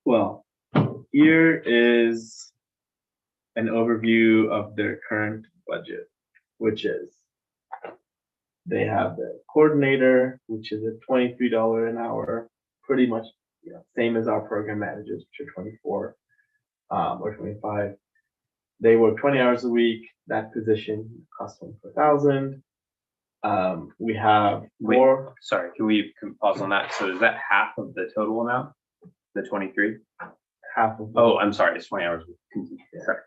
Well, here is an overview of their current budget, which is they have the coordinator, which is at $23 an hour, pretty much same as our program managers, which are 24 or 25. They work 20 hours a week. That position costs 24,000. We have Wait. more. Sorry, can we pause on that? So is that half of the total amount? The 23? Half of. Oh, I'm sorry, it's 20 hours. Sorry.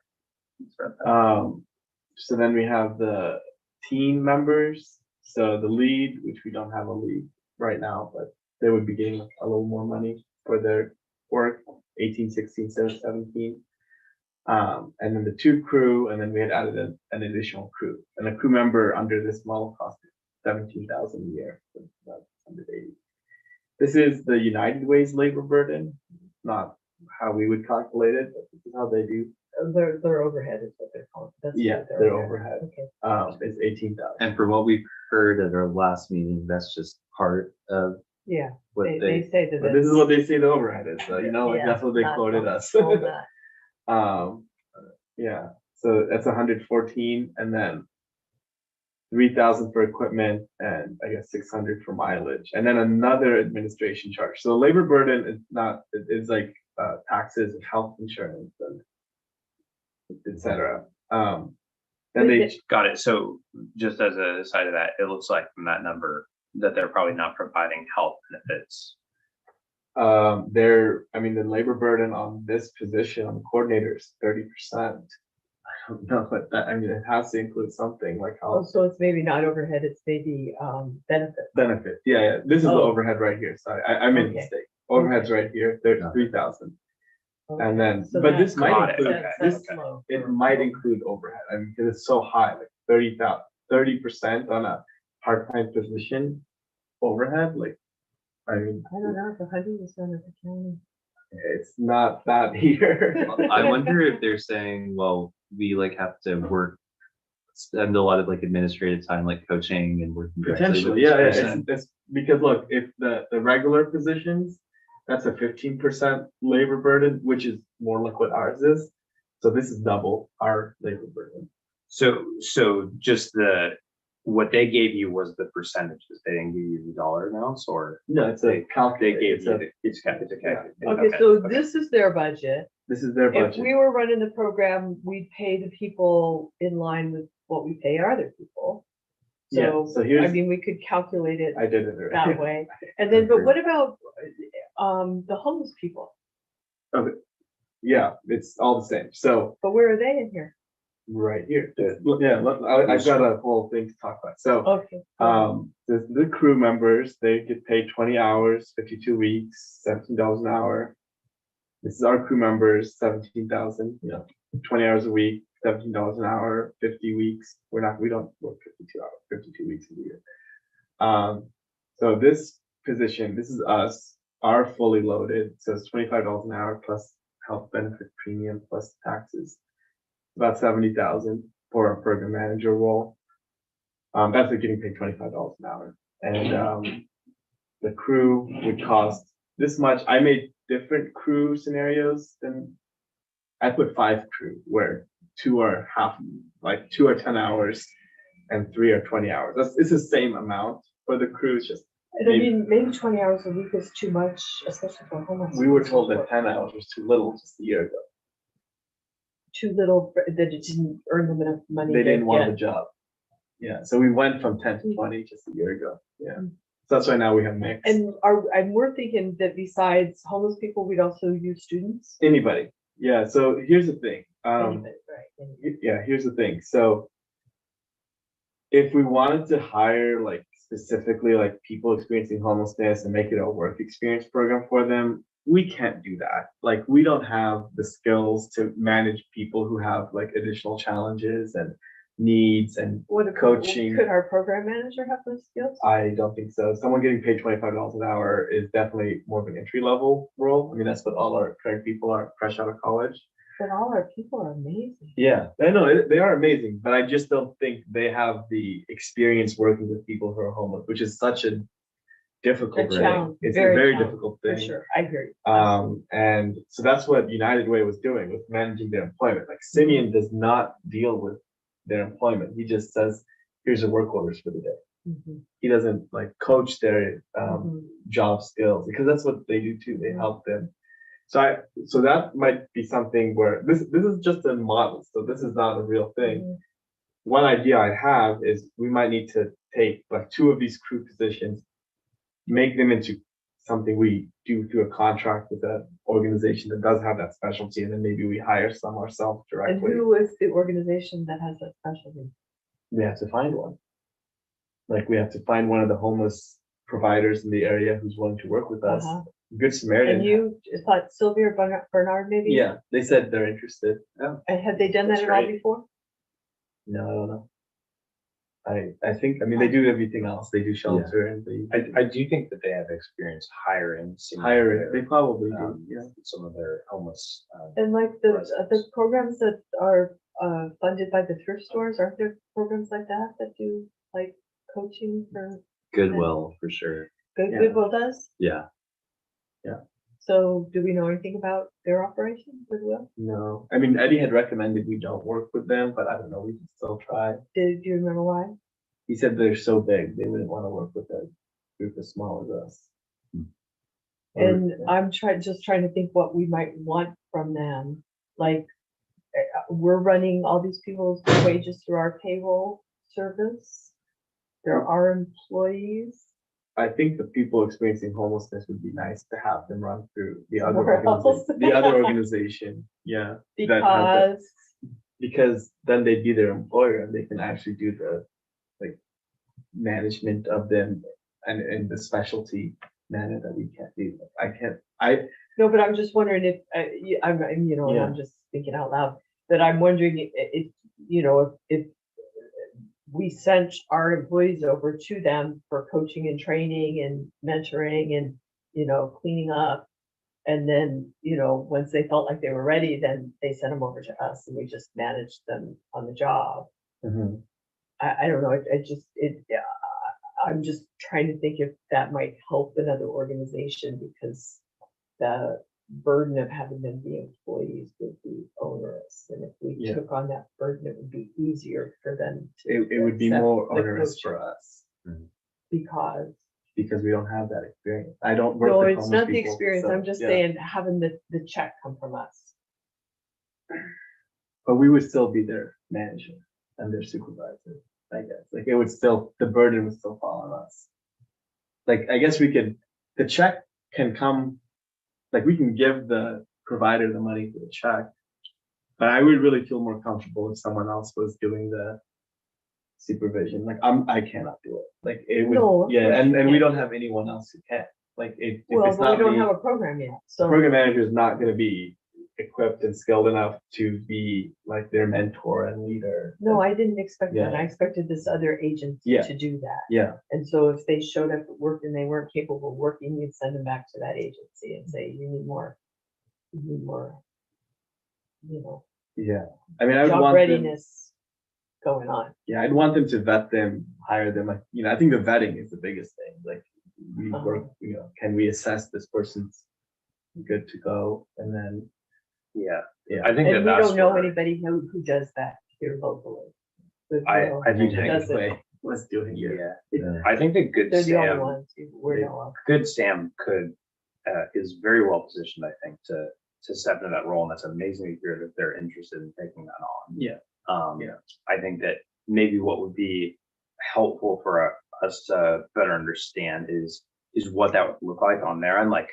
So then we have the team members. So the lead, which we don't have a lead right now, but they would be getting a little more money for their work, 18, 16, 17. And then the 2 crew, and then we had added an additional crew. And a crew member under this model cost $17,000 a year. So that's 180. This is the United Way's labor burden, not how we would calculate it, but this is how they do. Their overhead is what they're called. That's Yeah, what their overhead. Okay, It's 18,000. And from what we've heard at our last meeting, that's just part of yeah, what they say that. But this is what they say the overhead is, so like Yeah, that's what they not quoted us. all that. Yeah, so that's 114, and then 3,000 for equipment, and I guess 600 for mileage, and then another administration charge. So the labor burden is not, it's like taxes and health insurance and etc. Then they Got it. So just as a side of that, it looks like from that number that they're probably not providing health benefits. the labor burden on this position on the coordinator is 30%. I don't know, but that, it has to include something like Oh, health so it's maybe not overhead, it's maybe benefit. benefit. Yeah. This is the Oh. overhead right here. Sorry, I made a Okay. mistake. Overhead's right here. There's 3,000. And then, So but that- this might Got it. include, That's this, low. it might include overhead. Because it's so high, like 30% on a part-time position overhead, like, I don't know, the 100% of the county. it's not that here. I wonder if they're saying, well, we like have to spend a lot of like administrative time, like coaching and working directly with Potentially, this yeah, person. it's because look, if the regular positions, that's a 15% labor burden, which is more like what ours is. So this is double our labor burden. So just what they gave you was the percentages. They didn't give you the dollar amounts, or No, it's a they calculate. gave It's you, a, it's a calculation. Okay, so this is their budget. this is their If budget. we were running the program, we'd pay the people in line with what we pay our other people. Yeah, So, so here's- I mean, we could calculate it I did it already. that way. And then, but what about, the homeless people? Yeah, it's all the same. So But where are they in here? right here, I've got a whole thing to talk about. So, Okay. the crew members, they get paid 20 hours, 52 weeks, $17 an hour. This is our crew members, 17,000, 20 hours a week, $17 an hour, 50 weeks. We don't work 52 hours, 52 weeks a year. So this position, this is us, are fully loaded. So it's $25 an hour plus health benefit premium plus taxes. About 70,000 for a program manager role. That's like getting paid $25 an hour. And the crew would cost this much. I made different crew scenarios than I put 5 crew where 2 are 10 hours and 3 are 20 hours. It's the same amount for the crew. It's just And I mean, maybe 20 hours a week is too much, especially for homeless. we were told that 10 hours was too little just a year ago. Too little, that it didn't earn them enough money. They to didn't want get- the job. Yeah, so we went from 10 to 20 just a year ago. Yeah, so that's why now we have mixed. And we're thinking that besides homeless people, we'd also use students. Anybody. Yeah, so here's the thing. Anybody, right, anybody. Yeah, here's the thing. So if we wanted to hire like specifically like people experiencing homelessness and make it a work experience program for them, we can't do that. Like we don't have the skills to manage people who have like additional challenges and needs and What if- coaching. Could our program manager have those skills? I don't think so. Someone getting paid $25 an hour is definitely more of an entry level role. I mean, that's what all our current people are fresh out of college. But all our people are amazing. Yeah, I know they are amazing, but I just don't think they have the experience working with people who are homeless, which is such a difficult A thing. challenge, It's a very very challenging, difficult For thing. sure, I hear you. And so that's what United Way was doing with managing their employment. Like Simeon does not deal with their employment. He just says, here's your work orders for the day. Mhm, He doesn't like coach their mhm. job skills because that's what they do too. They help them. So that might be something where this is just a model. So this is not a real thing. Mhm. One idea I have is we might need to take like 2 of these crew positions, make them into something we do through a contract with an organization that does have that specialty, and then maybe we hire some ourselves And directly. who is the organization that has that specialty? We have to find one. Like we have to find one of the homeless providers in the area who's willing to work with us. Uh-huh. Good Samaritan. And you thought Sylvia or Bernard maybe? Yeah, they said they're interested. Yeah. And have they done That's that at all great. before? No, I don't know. I think, I mean, they do everything else. They do shelter and they I do think that they have experience hiring. hire it. They probably do. Yeah. Some of their homeless. And like the Residents. programs that are funded by the thrift stores, aren't there programs like that do like coaching for Goodwill for sure. Yeah. Goodwill does? Yeah. So do we know anything about their operation, Goodwill? No, I mean, Eddie had recommended we don't work with them, but I don't know. We can still try. Do you remember why? He said they're so big, they wouldn't want to work with a group as small as us. And I'm just trying to think what we might want from them. Like, we're running all these people's wages through our payroll service. They're our employees. I think the people experiencing homelessness would be nice to have them run through the other Somewhere else. organization. The other organization, yeah. that has that. Because then they'd be their employer and they can actually do the like management of them and in the specialty manner that we can't do. No, but I'm just wondering if, I'm, and Yeah. I'm just thinking out loud, that I'm wondering if we sent our employees over to them for coaching and training and mentoring and, cleaning up. And then, once they felt like they were ready, then they sent them over to us and we just managed them on the job. Mhm. I don't know, I'm just trying to think if that might help another organization because burden of having them be employees would be onerous. And if we Yeah. took on that burden, it would be easier for them to. It would be accept more the onerous coaching for us Because, because we don't have that experience. I don't work no, with it's homeless not the people, experience. so, I'm just yeah. saying having the check come from us. But we would still be their manager and their supervisor, I guess. Like it would still, the burden would still fall on us. Like, I guess we could, the check can come, like we can give the provider the money for the check. But I would really feel more comfortable if someone else was doing the supervision. Like I cannot do it. Like it would, No, of yeah, course you and we can't. don't have anyone else who can. Like if Well, it's but we not don't me, have a program yet, the so. program manager is not gonna be equipped and skilled enough to be like their mentor and leader. No, I didn't expect that. Yeah. I expected this other agency Yeah. to do that. Yeah, And so if they showed up at work and they weren't capable of working, you'd send them back to that agency and say, you need more, you know, yeah. I mean, I would job want them, readiness going on. yeah, I'd want them to vet them, hire them. Like, I think the vetting is the biggest thing. Like we work, can we assess this person's good to go? And then, Yeah. Yeah. I think And that we that's don't know where- anybody who does that here locally. But, I think who does it. let's do it here. Yeah. I think that Good They're the only Sam, ones we know of. Good Sam is very well positioned, I think, to step into that role. And that's amazing to hear that they're interested in taking that on. Yeah. Yeah. I think that maybe what would be helpful for us to better understand is what that would look like on there, and like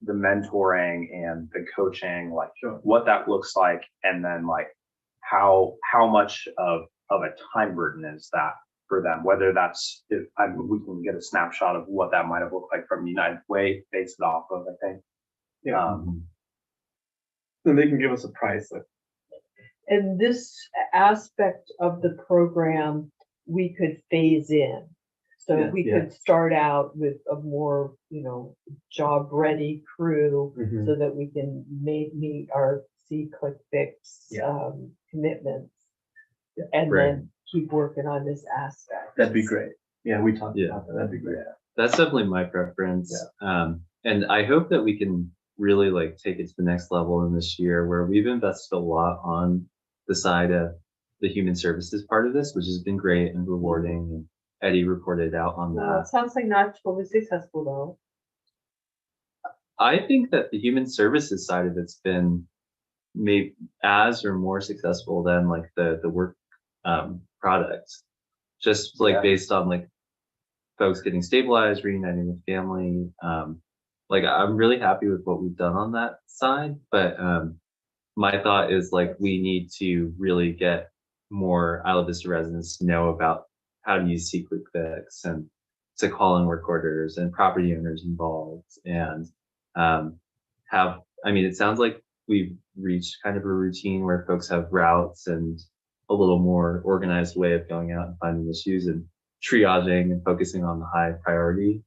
the mentoring and the coaching, like what that looks like, and then like how much of a time burden is that for them, whether that's we can get a snapshot of what that might have looked like from United Way based it off of, I think. Yeah. Then they can give us a price. Like, And this aspect of the program, we could phase in. So Yeah, we yeah. could start out with a more, job ready crew Mhm. so that we can meet our click fix Yeah. commitments. Yeah. And Right. then keep working on this aspect. That'd be great. Yeah, we talked Yeah. about that. That'd be great. That's definitely my preference. And I hope that we can really like take it to the next level in this year where we've invested a lot on the side of the human services part of this, which has been great and rewarding. And Eddie reported out on Well, it that. sounds like not totally successful though. I think that the human services side of it's been maybe as or more successful than like the work product, just like Yeah. based on like folks getting stabilized, reuniting with family. Like I'm really happy with what we've done on that side, but my thought is like we need to really get more Isla Vista residents to know about how to use Quick Fix and to call in work orders and property owners involved and it sounds like we've reached kind of a routine where folks have routes and a little more organized way of going out and finding issues and triaging and focusing on the high priority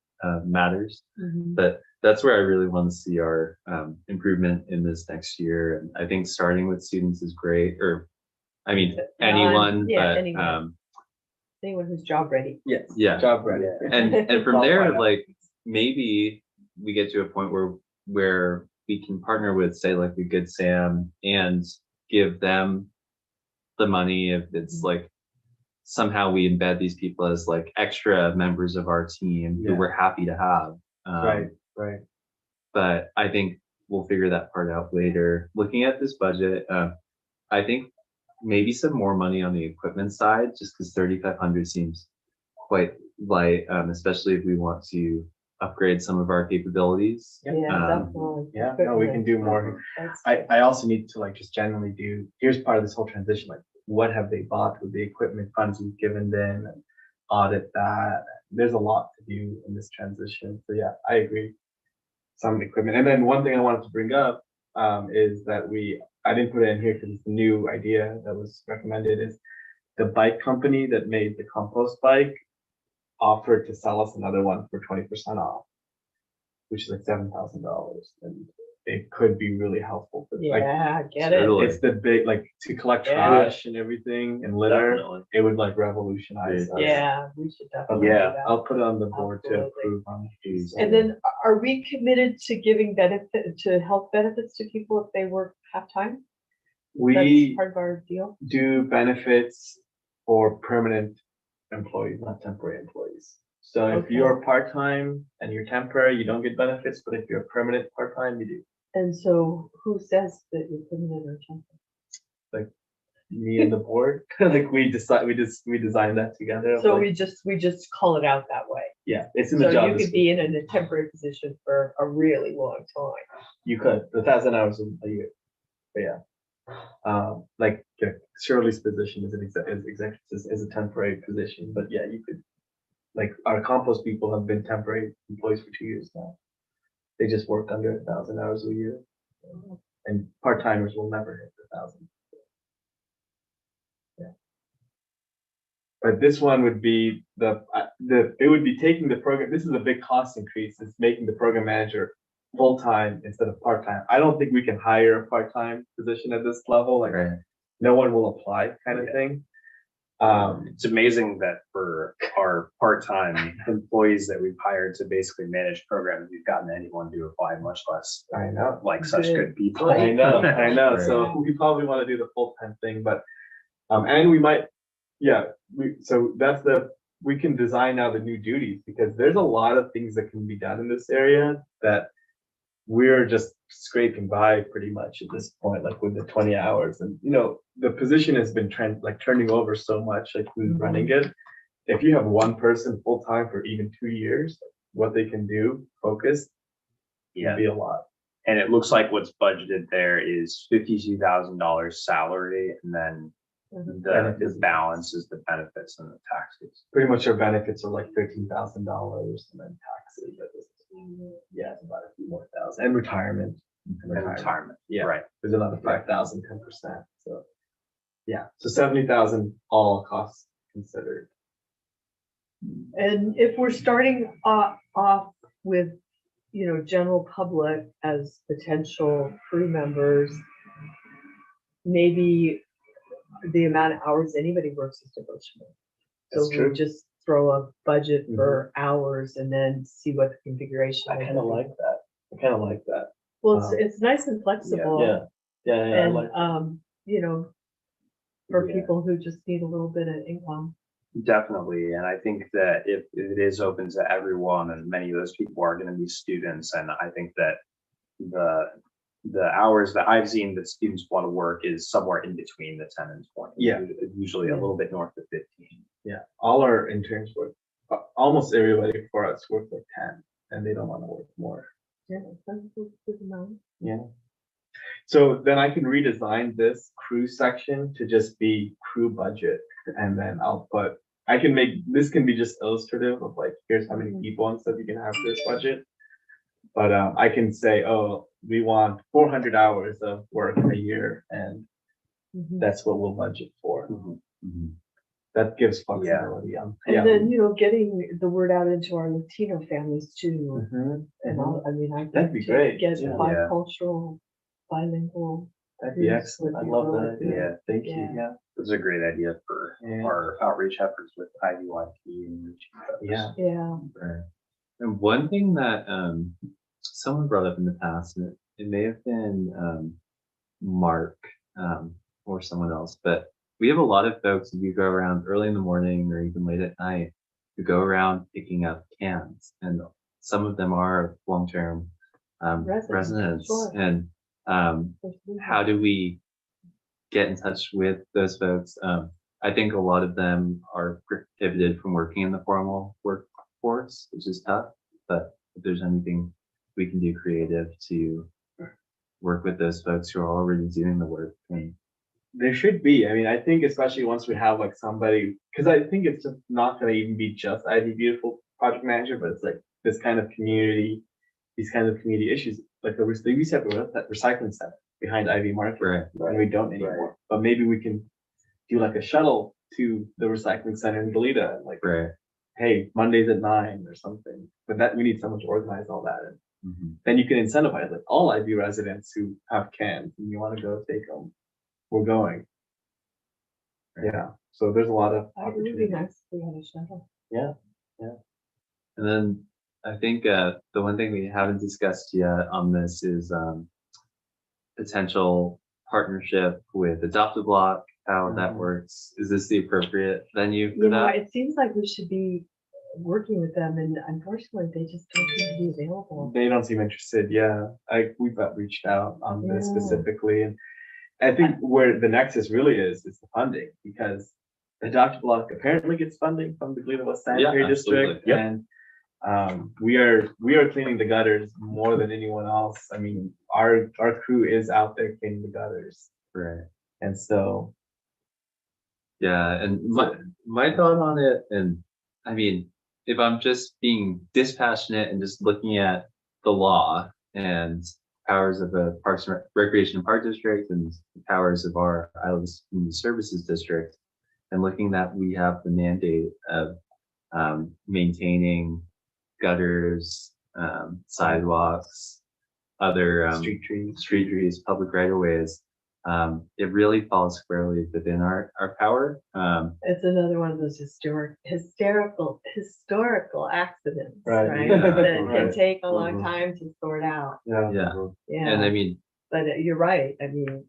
matters. But that's where I really want to see our improvement in this next year. And I think starting with students is great, or anyone, but anyone. Anyone who's job ready. Yes. Yeah. Job ready. and from Well, there, why not? like maybe we get to a point where we can partner with, say, like a Good Sam and give them the money if it's like somehow we embed these people as like extra members of our team who Yeah. we're happy to have. Right. But I think we'll figure that part out later. Looking at this budget, I think maybe some more money on the equipment side, just because 3,500 seems quite light, especially if we want to upgrade some of our capabilities. Yeah. Definitely. Yeah, no, we can do more. I also need to like just generally here's part of this whole transition, like what have they bought with the equipment funds we've given them and audit that. There's a lot to do in this transition. So yeah, I agree. Some equipment. And then one thing I wanted to bring up is that I didn't put it in here because it's a new idea that was recommended, is the bike company that made the compost bike offered to sell us another one for 20% off, which is like $7,000. And it could be really helpful. Like, Yeah, get it. Totally. it's the big, like, to collect Yeah. trash and everything and litter, Definitely. it would like revolutionize us. Yeah, we should definitely do Yeah, that. I'll put it on the board to Absolutely. approve on these. And then are we committed to giving benefit to health benefits to people if they work half-time? That's We part of our deal. do benefits for permanent employees, not temporary employees. So if Okay. you're part-time and you're temporary, you don't get benefits, but if you're permanent part-time, you do. And so who says that you're permanent or temporary? Me and the board, like we designed that together. So like, we just call it out that way. yeah, it's in the So job you could description. be in a temporary position for a really long time. You could, 1,000 hours a year. But yeah. Like Shirley's position is is a temporary position, but yeah, you could, like our compost people have been temporary employees for 2 years now. They just work under 1,000 hours a year. And part-timers will never hit 1,000. Yeah. But this one would be it would be taking the program, this is a big cost increase, it's making the program manager full-time instead of part-time. I don't think we can hire a part-time position at this level, like Right. no one will apply kind of thing. it's amazing that for our part-time employees that we've hired to basically manage programs, we've gotten anyone to apply, much less I know. like such good people. I know, I know. Right. So we probably want to do the full-time thing, but, and we might, yeah, we can design now the new duties because there's a lot of things that can be done in this area that we're just scraping by pretty much at this point, like with the 20 hours. And, the position has been turning over so much, like who's running it. If you have one person full-time for even 2 years, what they can do, focus, Yeah. would be a lot. And it looks like what's budgeted there is $52,000 salary, and then Mhm. the balance is the benefits and the taxes. Pretty much our benefits are like $13,000 and then taxes. Yeah, it's about a few more thousand and retirement. And retirement, Yeah. right? There's another 5,000, 10%. So yeah, so 70,000 all costs considered. And if we're starting off with, general public as potential crew members, maybe the amount of hours anybody works is negotiable. So That's true. we just throw a budget for hours and then see what the configuration. I is. kind of like that. Well, it's nice and flexible. Yeah. I like And, for Yeah. people who just need a little bit of income. Definitely. And I think that if it is open to everyone, and many of those people are going to be students, and I think that the hours that I've seen that students want to work is somewhere in between the 10 and 20. Yeah. Usually a little bit north of 15. Yeah, all our interns work, almost everybody for us works like 10 and they don't want to work more. Yeah, that's a good amount. Yeah. So then I can redesign this crew section to just be crew budget. And then this can be just illustrative of like, here's how many people and stuff you can have for this budget. But I can say, oh, we want 400 hours of work a year and Mhm. that's what we'll budget for. Mhm. That gives flexibility. And then, getting the word out into our Latino families too. Mhm, And mhm. I That'd think be to great, get yeah. bicultural, bilingual. That'd be Groups excellent. I would be love really that idea. good. Thank you. Yeah. Yeah. It's a great idea for Yeah. our outreach efforts with IVYP and reaching folks. Yeah. Yeah. Right. And one thing that someone brought up in the past, and it may have been Mark or someone else, but we have a lot of folks who go around early in the morning or even late at night who go around picking up cans, and some of them are long-term residents. Sure. And how do we get in touch with those folks? I think a lot of them are prohibited from working in the formal workforce, which is tough, but if there's anything we can do creative to work with those folks who are already doing the work. And There should be. I mean, I think especially once we have like somebody, because I think it's just not going to even be just Ivy Beautiful project manager, but it's like this kind of community, these kinds of community issues. Like we used to have that recycling center behind Ivy Market, right. and we don't anymore. But maybe we can do like a shuttle to the recycling center in Goleta, and like, Right. hey, Mondays at 9 or something. But that we need someone to organize all that. And then you can incentivize like all IB residents who have cans and you want to go take them, we're going. Yeah, so there's a lot of It would be opportunity. nice if we had a shuttle. And then I think the one thing we haven't discussed yet on this is potential partnership with Adopt a Block, how that works. Is this the appropriate venue for You know, that? it seems like we should be working with them, and unfortunately, they just don't seem to be available. They don't seem interested. Yeah, we've got reached out on this Yeah. specifically, and I think where the nexus really is the funding, because the Dr. Block apparently gets funding from the Galena West Sanitary District, absolutely. and we are cleaning the gutters more than anyone else. I mean, our crew is out there cleaning the gutters, Right. and so Yeah, and my thought on it, and I mean, if I'm just being dispassionate and just looking at the law and powers of the Parks and Recreation and Park District and the powers of our Islands Community Services District, and looking that we have the mandate of maintaining gutters, sidewalks, other street trees. public right of ways. It really falls squarely within our power. It's another one of those historical accidents, Right. right? Yeah. That can Right. take a long Mhm. time to sort out. Yeah. Yeah. Yeah. And I mean, But you're right. I mean,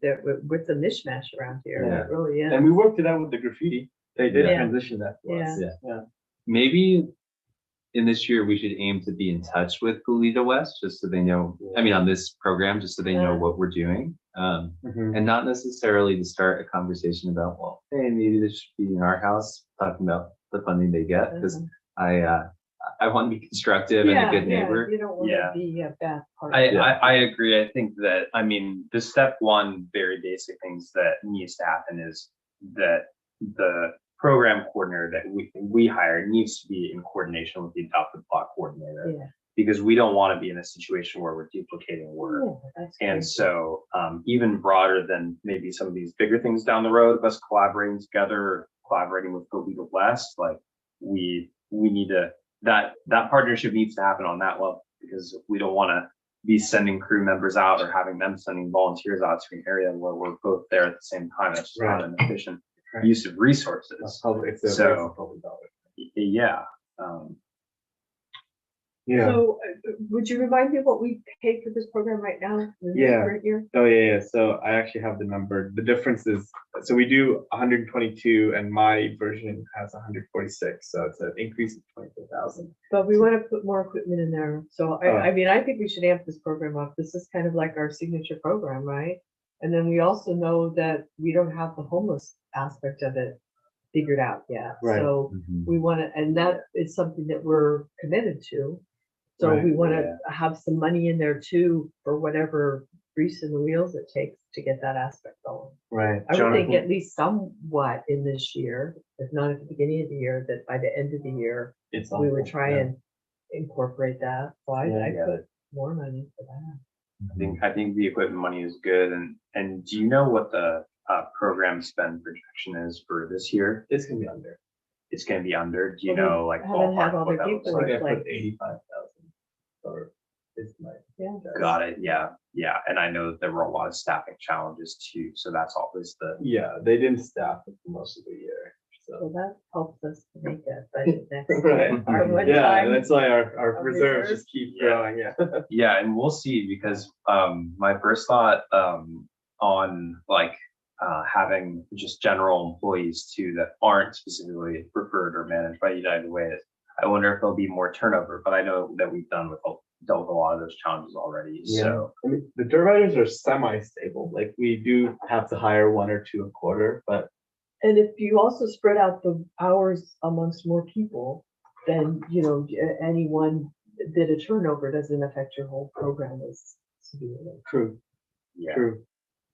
with the mishmash around here, Yeah. it really is. And we worked it out with the graffiti. They did Yeah. transition that to us. Yeah. maybe in this year we should aim to be in touch with Goleta West, just so they know, I mean, on this program, just so they know what we're doing. Mhm. And not necessarily to start a conversation about, well, hey, maybe this should be in our house, talking about the funding they get, because I want to be constructive and a good neighbor. You don't want Yeah. to be a bad partner. I agree. I think that, I mean, the step one, very basic things that needs to happen is that the program coordinator that we hire needs to be in coordination with the adopted block coordinator, Yeah. because we don't want to be in a situation where we're duplicating work. Yeah, that's And great. so, even broader than maybe some of these bigger things down the road, of us collaborating together, collaborating with Goleta West, like we need to, that partnership needs to happen on that level, because we don't want to be sending crew members out or having them sending volunteers out to an area where we're both there at the same time. It's just not an efficient Right. use of resources. It's a So- public dollar. Yeah. Yeah. So would you remind me what we pay for this program right now? in the Yeah. current year? Oh yeah. So I actually have the number. The difference is, so we do 122, and my version has 146. So it's an increase of 24,000. But we want to put more equipment in there. So Oh. I mean, I think we should amp this program up. This is kind of like our signature program, right? And then we also know that we don't have the homeless aspect of it figured out yet. Right. So Mhm. we want to, and that is something that we're committed to. So Right, we want to have some money in there too, for whatever grease in the wheels it takes to get that aspect going. Right. I would think Jonathan? at least somewhat in this year, if not at the beginning of the year, that by the end of the year, It's we would awful, try yeah. and incorporate that. So I Yeah. put more money for that. I think the equipment money is good. And do you know what the program spend projection is for this year? It's gonna be under. It's going to be under. Do you Well, we know, like, haven't had ballpark all what the that looks I paperwork. like? think I put like- 85,000. Or is my Yeah. Got it. Yeah. Yeah. And I know that there were a lot of staffing challenges too. So that's always the, Yeah, they didn't staff it for most of the year. So So that helps us to make that budget next Right. year. Our one yeah, time- that's why our our reserves reserve. just keep Yeah. growing. Yeah. yeah. And we'll see, because my first thought on like having just general employees too that aren't specifically referred or managed by United Way is, I wonder if there'll be more turnover, but I know that we've dealt with a lot of those challenges already. So I mean, the dirt riders are semi-stable. Like we do have to hire one or two a quarter, but And if you also spread out the hours amongst more people, then, any one bit of turnover doesn't affect your whole program as severely. true, yeah. true.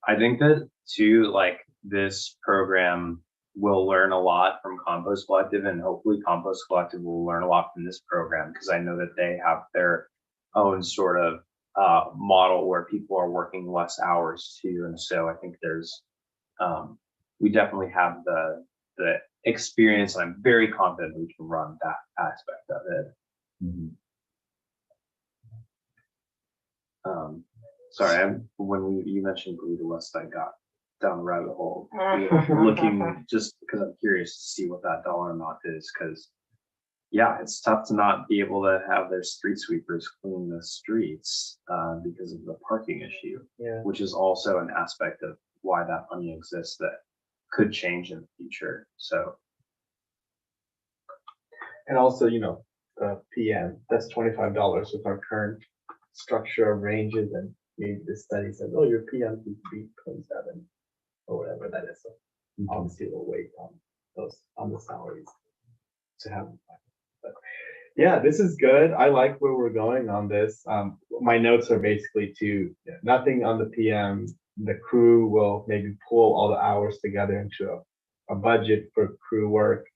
I think that too, like this program will learn a lot from Compost Collective, and hopefully Compost Collective will learn a lot from this program, because I know that they have their own sort of model where people are working less hours too. And so I think there's, we definitely have the experience, and I'm very confident we can run that aspect of it. Mhm. Sorry, when you mentioned Burrito West, I got down the rabbit hole looking just because I'm curious to see what that dollar amount is. Because yeah, it's tough to not be able to have their street sweepers clean the streets because of the parking issue, Yeah. which is also an aspect of why that money exists that could change in the future. So And also, PM, that's $25 with our current structure of ranges, and maybe the study says, oh, your PM needs to be 27 or whatever that is. So obviously we'll wait on the salaries to have. But yeah, this is good. I like where we're going on this. My notes are basically nothing on the PM. The crew will maybe pull all the hours together into a budget for crew work.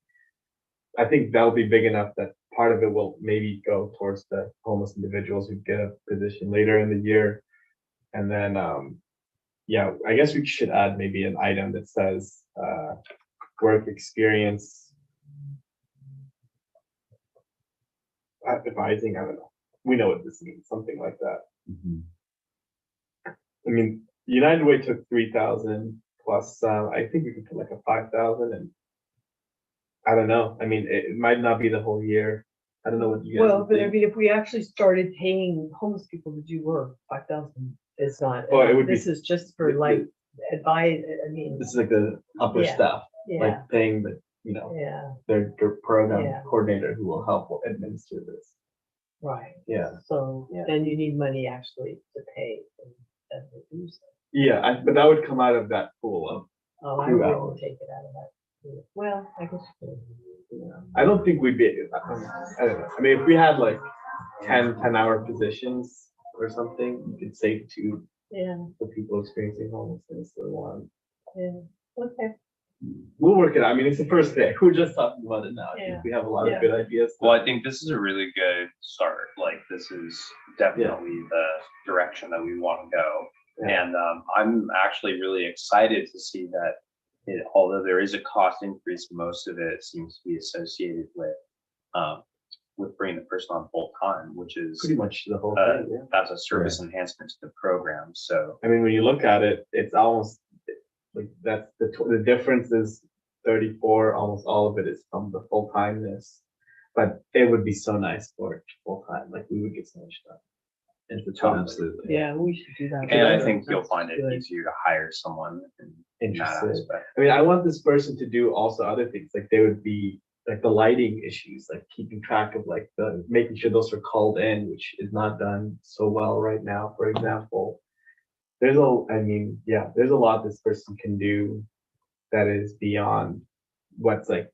I think that'll be big enough that part of it will maybe go towards the homeless individuals who get a position later in the year. And then, yeah, I guess we should add maybe an item that says work experience advising. I don't know. We know what this means, something like that. I mean, United Way took 3,000 plus. I think we could put like a 5,000, and I don't know. I mean, it might not be the whole year. I don't know what you guys Well, would but I think. mean, if we actually started paying homeless people to do work, 5,000 is not, Well, it would be- this is just for like advice, I mean, This is like the upper Yeah. staff, yeah, like paying the, yeah, their program Yeah. coordinator who will help administer this. right. Yeah. So Yeah. then you need money actually to pay them to do so. Yeah, but that would come out of that pool of, Oh, I Few wouldn't hours. take it out of that. Well, I guess. you could. I don't think we'd be, I don't know. I mean, if we had like 10-hour positions or something, you could save two Yeah, for people experiencing homelessness or one. yeah, okay, We'll work it out. I mean, it's the first day. We're just talking about it now. I Yeah. think we have a lot Yeah. of good ideas. well, I think this is a really good start. Like this is definitely the direction that we want to go. Yeah. And I'm actually really excited to see that although there is a cost increase, most of it seems to be associated with bringing the person on full time, which is Pretty much the whole uh, thing, yeah. that's a service enhancement to the program. So I mean, when you look at it, it's almost like that's the difference is 34. Almost all of it is from the full timeness, but it would be so nice for it full time. Like we would get so much done. Into Absolutely. yeah, we should do that. and I Yeah, think you'll That's find it good. easier to hire someone in that Interested. aspect. I mean, I want this person to do also other things. Like they would be like the lighting issues, like keeping track of like the making sure those are called in, which is not done so well right now. For example, there's there's a lot this person can do that is beyond what's like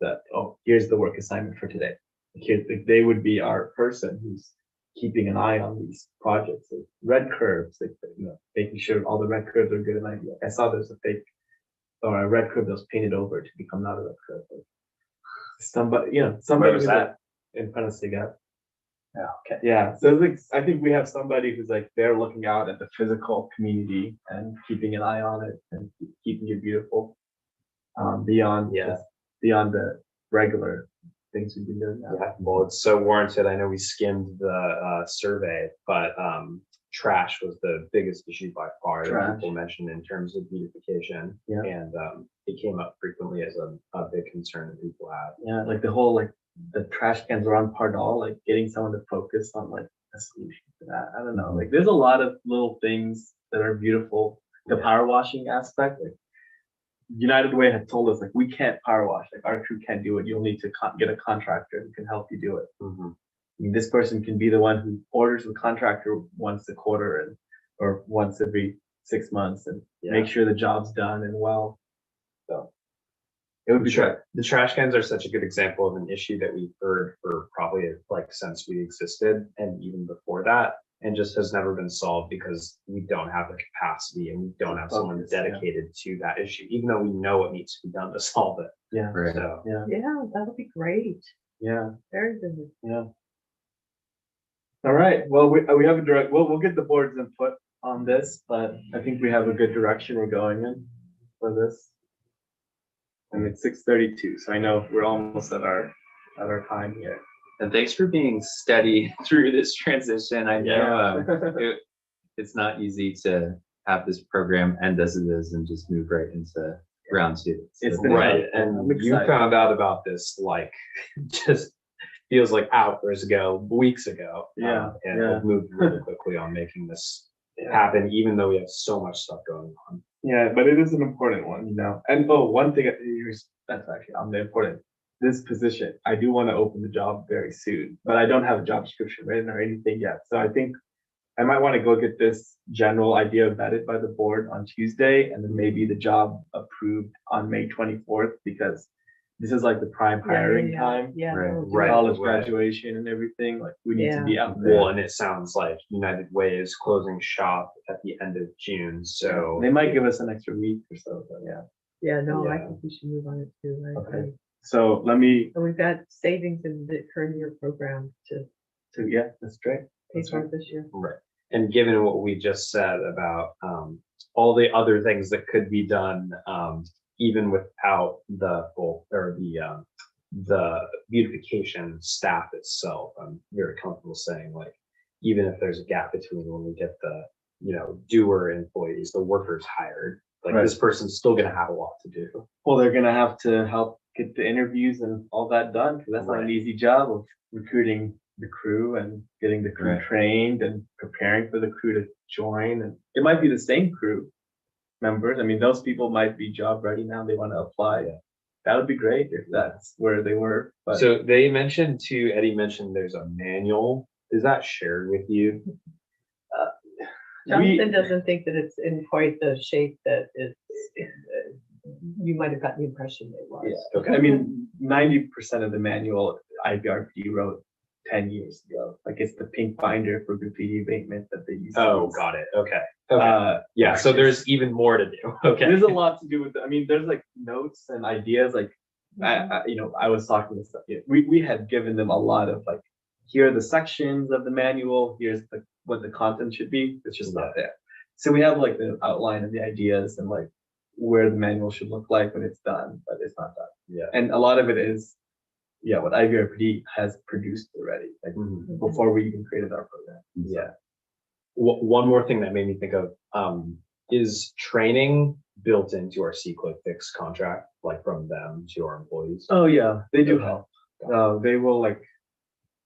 here's the work assignment for today. Like they would be our person who's keeping an eye on these projects, like red curves, like making sure all the red curves are good. And I saw there's a fake or a red curve that was painted over to become not a red curve. Like somebody Where was who's, that? in front of Sigat. Yeah, okay. Yeah, so like I think we have somebody who's like they're looking out at the physical community and keeping an eye on it and keeping it beautiful. Beyond the regular things we've been doing now. Yeah, well, it's so warranted. I know we skimmed the survey, but trash was the biggest issue by far that Trash. people mentioned in terms of beautification. Yeah. And it came up frequently as a big concern that people had. Yeah, like the whole the trash cans around Pardal, like getting someone to focus on like a solution to that. I don't know. Like there's a lot of little things that are beautiful. The power washing aspect, like United Way had told us like we can't power wash, like our crew can't do it. You'll need to get a contractor who can help you do it. I mean, this person can be the one who orders the contractor once a quarter or once every 6 months and make sure the job's done and well. So it would be great. The trash cans are such a good example of an issue that we've heard for probably like since we existed and even before that, and just has never been solved because we don't have the capacity and we don't have someone Focus, yeah. dedicated to that issue, even though we know what needs to be done to solve it. Yeah. Right. So Yeah. Yeah, that'll be great, Yeah. very good. Yeah. All right. Well, we have a direct. We'll get the board's input on this, but I think we have a good direction we're going in for this. And it's 6:32, so I know we're almost at our time here. And thanks for being steady through this transition. I know it's not easy to have this program end as it is and just move right into round two. So It's Right, I'm and you excited. found out about this like, just feels like hours ago, weeks ago. Yeah, And yeah. we've moved really quickly on making this Yeah. happen, even though we have so much stuff going on. Yeah, but it is an important one, you know. And one thing that's actually on the important. This position, I do want to open the job very soon, but I don't have a job description written or anything yet. So I think I might want to go get this general idea vetted by the board on Tuesday, and then maybe the job approved on May 24th, because this is like the prime hiring time. Yeah. Right, no, do right. it. College graduation and everything, like we need to be out there. Well, and it sounds like United Way is closing shop at the end of June, so. They might give us an extra week or so, but yeah. Yeah, no, I Yeah. think we should move on it too, right? Okay. So let me, And we've got savings in the current year program to yeah, that's great. pay for it this year. Right. And given what we just said about all the other things that could be done, even without the full or the beautification staff itself, I'm very comfortable saying, like, even if there's a gap between when we get the, you know, doer employees, the workers hired, like Right. this person's still gonna have a lot to do. Well, they're gonna have to help get the interviews and all that done, because that's not an Right. easy job of recruiting the crew and getting the crew Right. trained and preparing for the crew to join. And it might be the same crew members. I mean, those people might be job ready now. They want to apply. Yeah. That would be great if that's where they were. But So they mentioned too, Eddie mentioned there's a manual. Is that shared with you? Jonathan doesn't think that it's in quite the shape that you might have gotten the impression it was. yeah, okay. I mean, 90% of the manual IVRPD wrote 10 years ago. Like it's the pink binder for graffiti abatement that they use. Oh, got it. Okay. Okay. Yeah, so it's- there's even more to do. Okay. There's a lot to do with, I mean, there's like notes and ideas, like, I was talking to stuff, we had given them a lot of like, here are the sections of the manual, here's what the content should be, it's just not there. So we have like the outline of the ideas and like where the manual should look like when it's done, but it's not done. Yeah. And a lot of it is, what IVRPD has produced already, like Mhm. before we even created our program. Yeah. One more thing that made me think of, is training built into our C-Click Fix contract, like from them to our employees? Oh, yeah, they do Okay. help. They will like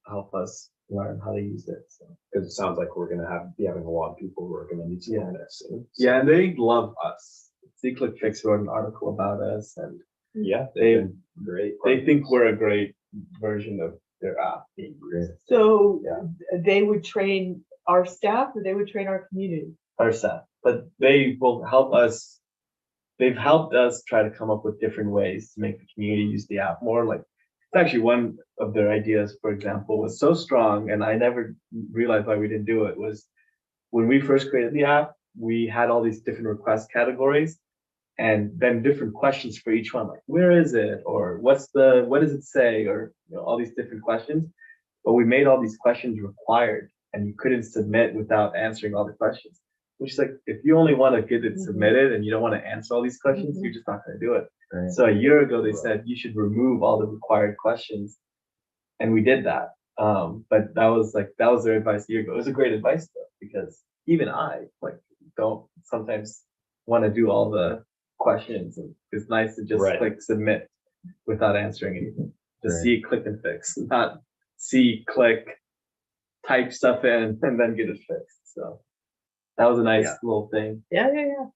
help us learn how to use it. So. Because it sounds like we're gonna be having a lot of people who are gonna need to Yeah. learn this. soon. Yeah, and they love us. C-Click Fix wrote an article about us, and Yeah, They- they've been great. they think we're a great version of their app. So Yeah. they would train our staff or they would train our community? Our staff, but they will help us. They've helped us try to come up with different ways to make the community use the app more. Like, it's actually one of their ideas, for example, was so strong, and I never realized why we didn't do it, was when we first created the app, we had all these different request categories and then different questions for each one, like, where is it? Or what does it say? Or, all these different questions. But we made all these questions required, and you couldn't submit without answering all the questions. Which is like, if you only want to get it submitted and you don't want to answer all these questions, you're just not going to do it. Right. So a year ago, they said you should remove all the required questions. And we did that. But that was their advice a year ago. It was a great advice though, because even I don't sometimes want to do all the questions. And it's nice to just Right. click submit without answering anything. Just Right. see, click and fix, not see, click, type stuff in and then get it fixed. So that was a nice Yeah. little thing. Yeah,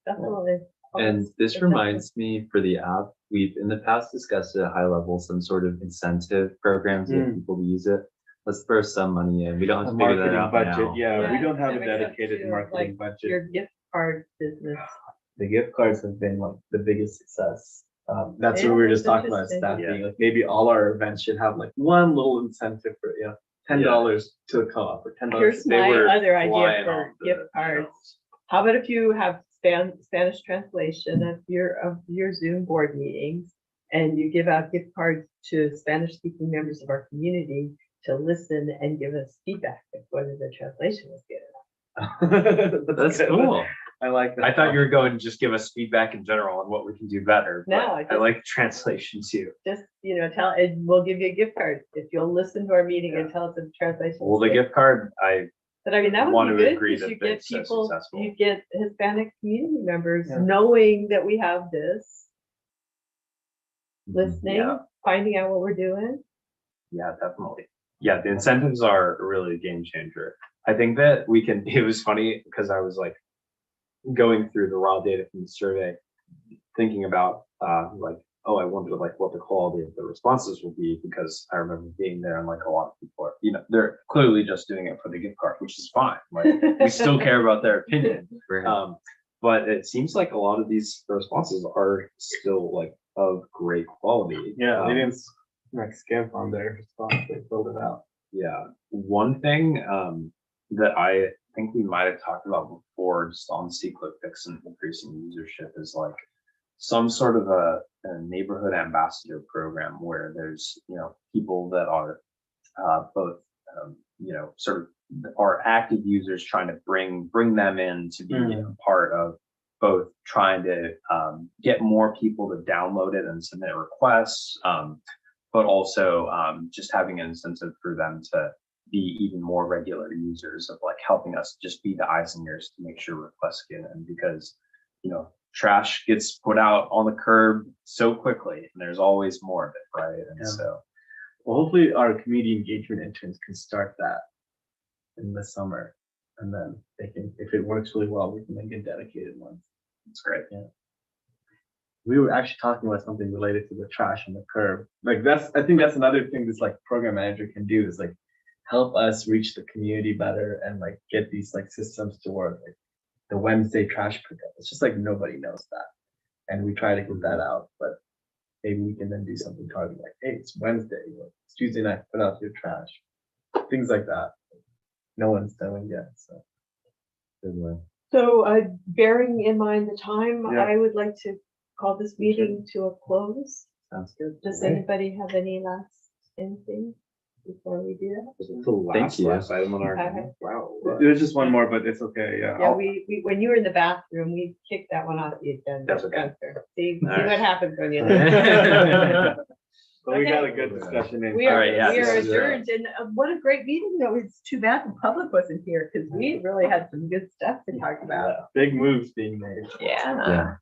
definitely. And this Fantastic. reminds me, for the app, we've in the past discussed at a high level some sort of incentive programs to get people to use it. Let's throw some money in. We don't have A to figure that marketing out budget, now. yeah, we Yeah, don't have a that makes sense dedicated too, marketing like budget. Your gift card business. The gift cards have been like the biggest success. That's what we were Yeah, just that's talking about, interesting. staffing, like maybe all our events should have like one little incentive for, $10 to a co-op or $10. Here's They my were other idea flying for off the gift cards. rails. How about if you have Spanish translation of your Zoom board meetings, and you give out gift cards to Spanish-speaking members of our community to listen and give us feedback of whether the translation was good. That's good. cool. I like that. I thought you were going to just give us feedback in general on what we can do better. but No, I just- like translation too. Just, tell, and we'll give you a gift card if you'll listen to our meeting and tell us if the translation. Well, the was good. gift card, I But I mean, that want would to be good agree because that you get it's so people, successful. you get Hispanic community members Yeah. knowing that we have this, listening, Yeah. finding out what we're doing. Yeah, definitely. Yeah, the incentives are really a game changer. I think that we can, it was funny because I was like going through the raw data from the survey, thinking about like, oh, I wonder like what the quality of the responses will be, because I remember being there and like a lot of people are, you know, they're clearly just doing it for the gift card, which is fine. Like we still care about their opinion. Right. But it seems like a lot of these responses are still like of great quality. Yeah, they didn't like skimp on their response, they filled it out. Yeah. One thing that I think we might have talked about before, just on C-Click Fix and increasing usership, is like some sort of a neighborhood ambassador program where there's, you know, people that are both, you know, sort of are active users trying to bring them in to be a part of both trying to get more people to download it and submit requests, but also just having an incentive for them to be even more regular users of like helping us just be the eyes and ears to make sure requests get in, because, you know, trash gets put out on the curb so quickly and there's always more of it, right? And so Well, hopefully our community engagement interns can start that in the summer, and then they can, if it works really well, we can then get dedicated ones. it's great. We were actually talking about something related to the trash on the curb. Like I think that's another thing this like program manager can do, is like help us reach the community better and like get these like systems to work. Like the Wednesday trash pickup. It's just like nobody knows that. And we try to get that out, but maybe we can then do something targeted like, hey, it's Wednesday, or it's Tuesday night, put out your trash. Things like that. No one's doing yet. So Good one. So bearing in mind the time, Yeah. I would like to call this meeting to a close. Sounds good. Does Okay. anybody have any last anything before we do that? This is the Thank you. last item on our. Okay. Wow. there's just one more, but it's okay. Yeah. Yeah, we when you were in the bathroom, we kicked that one off the agenda. That's okay. See All right. what happens when you. But we had a good discussion. We are, Alright, yeah, we are this is, adjourned, and what a great meeting. That was too bad the public wasn't here, because we really had some good stuff to talk about. Big moves being made. Yeah. Yeah.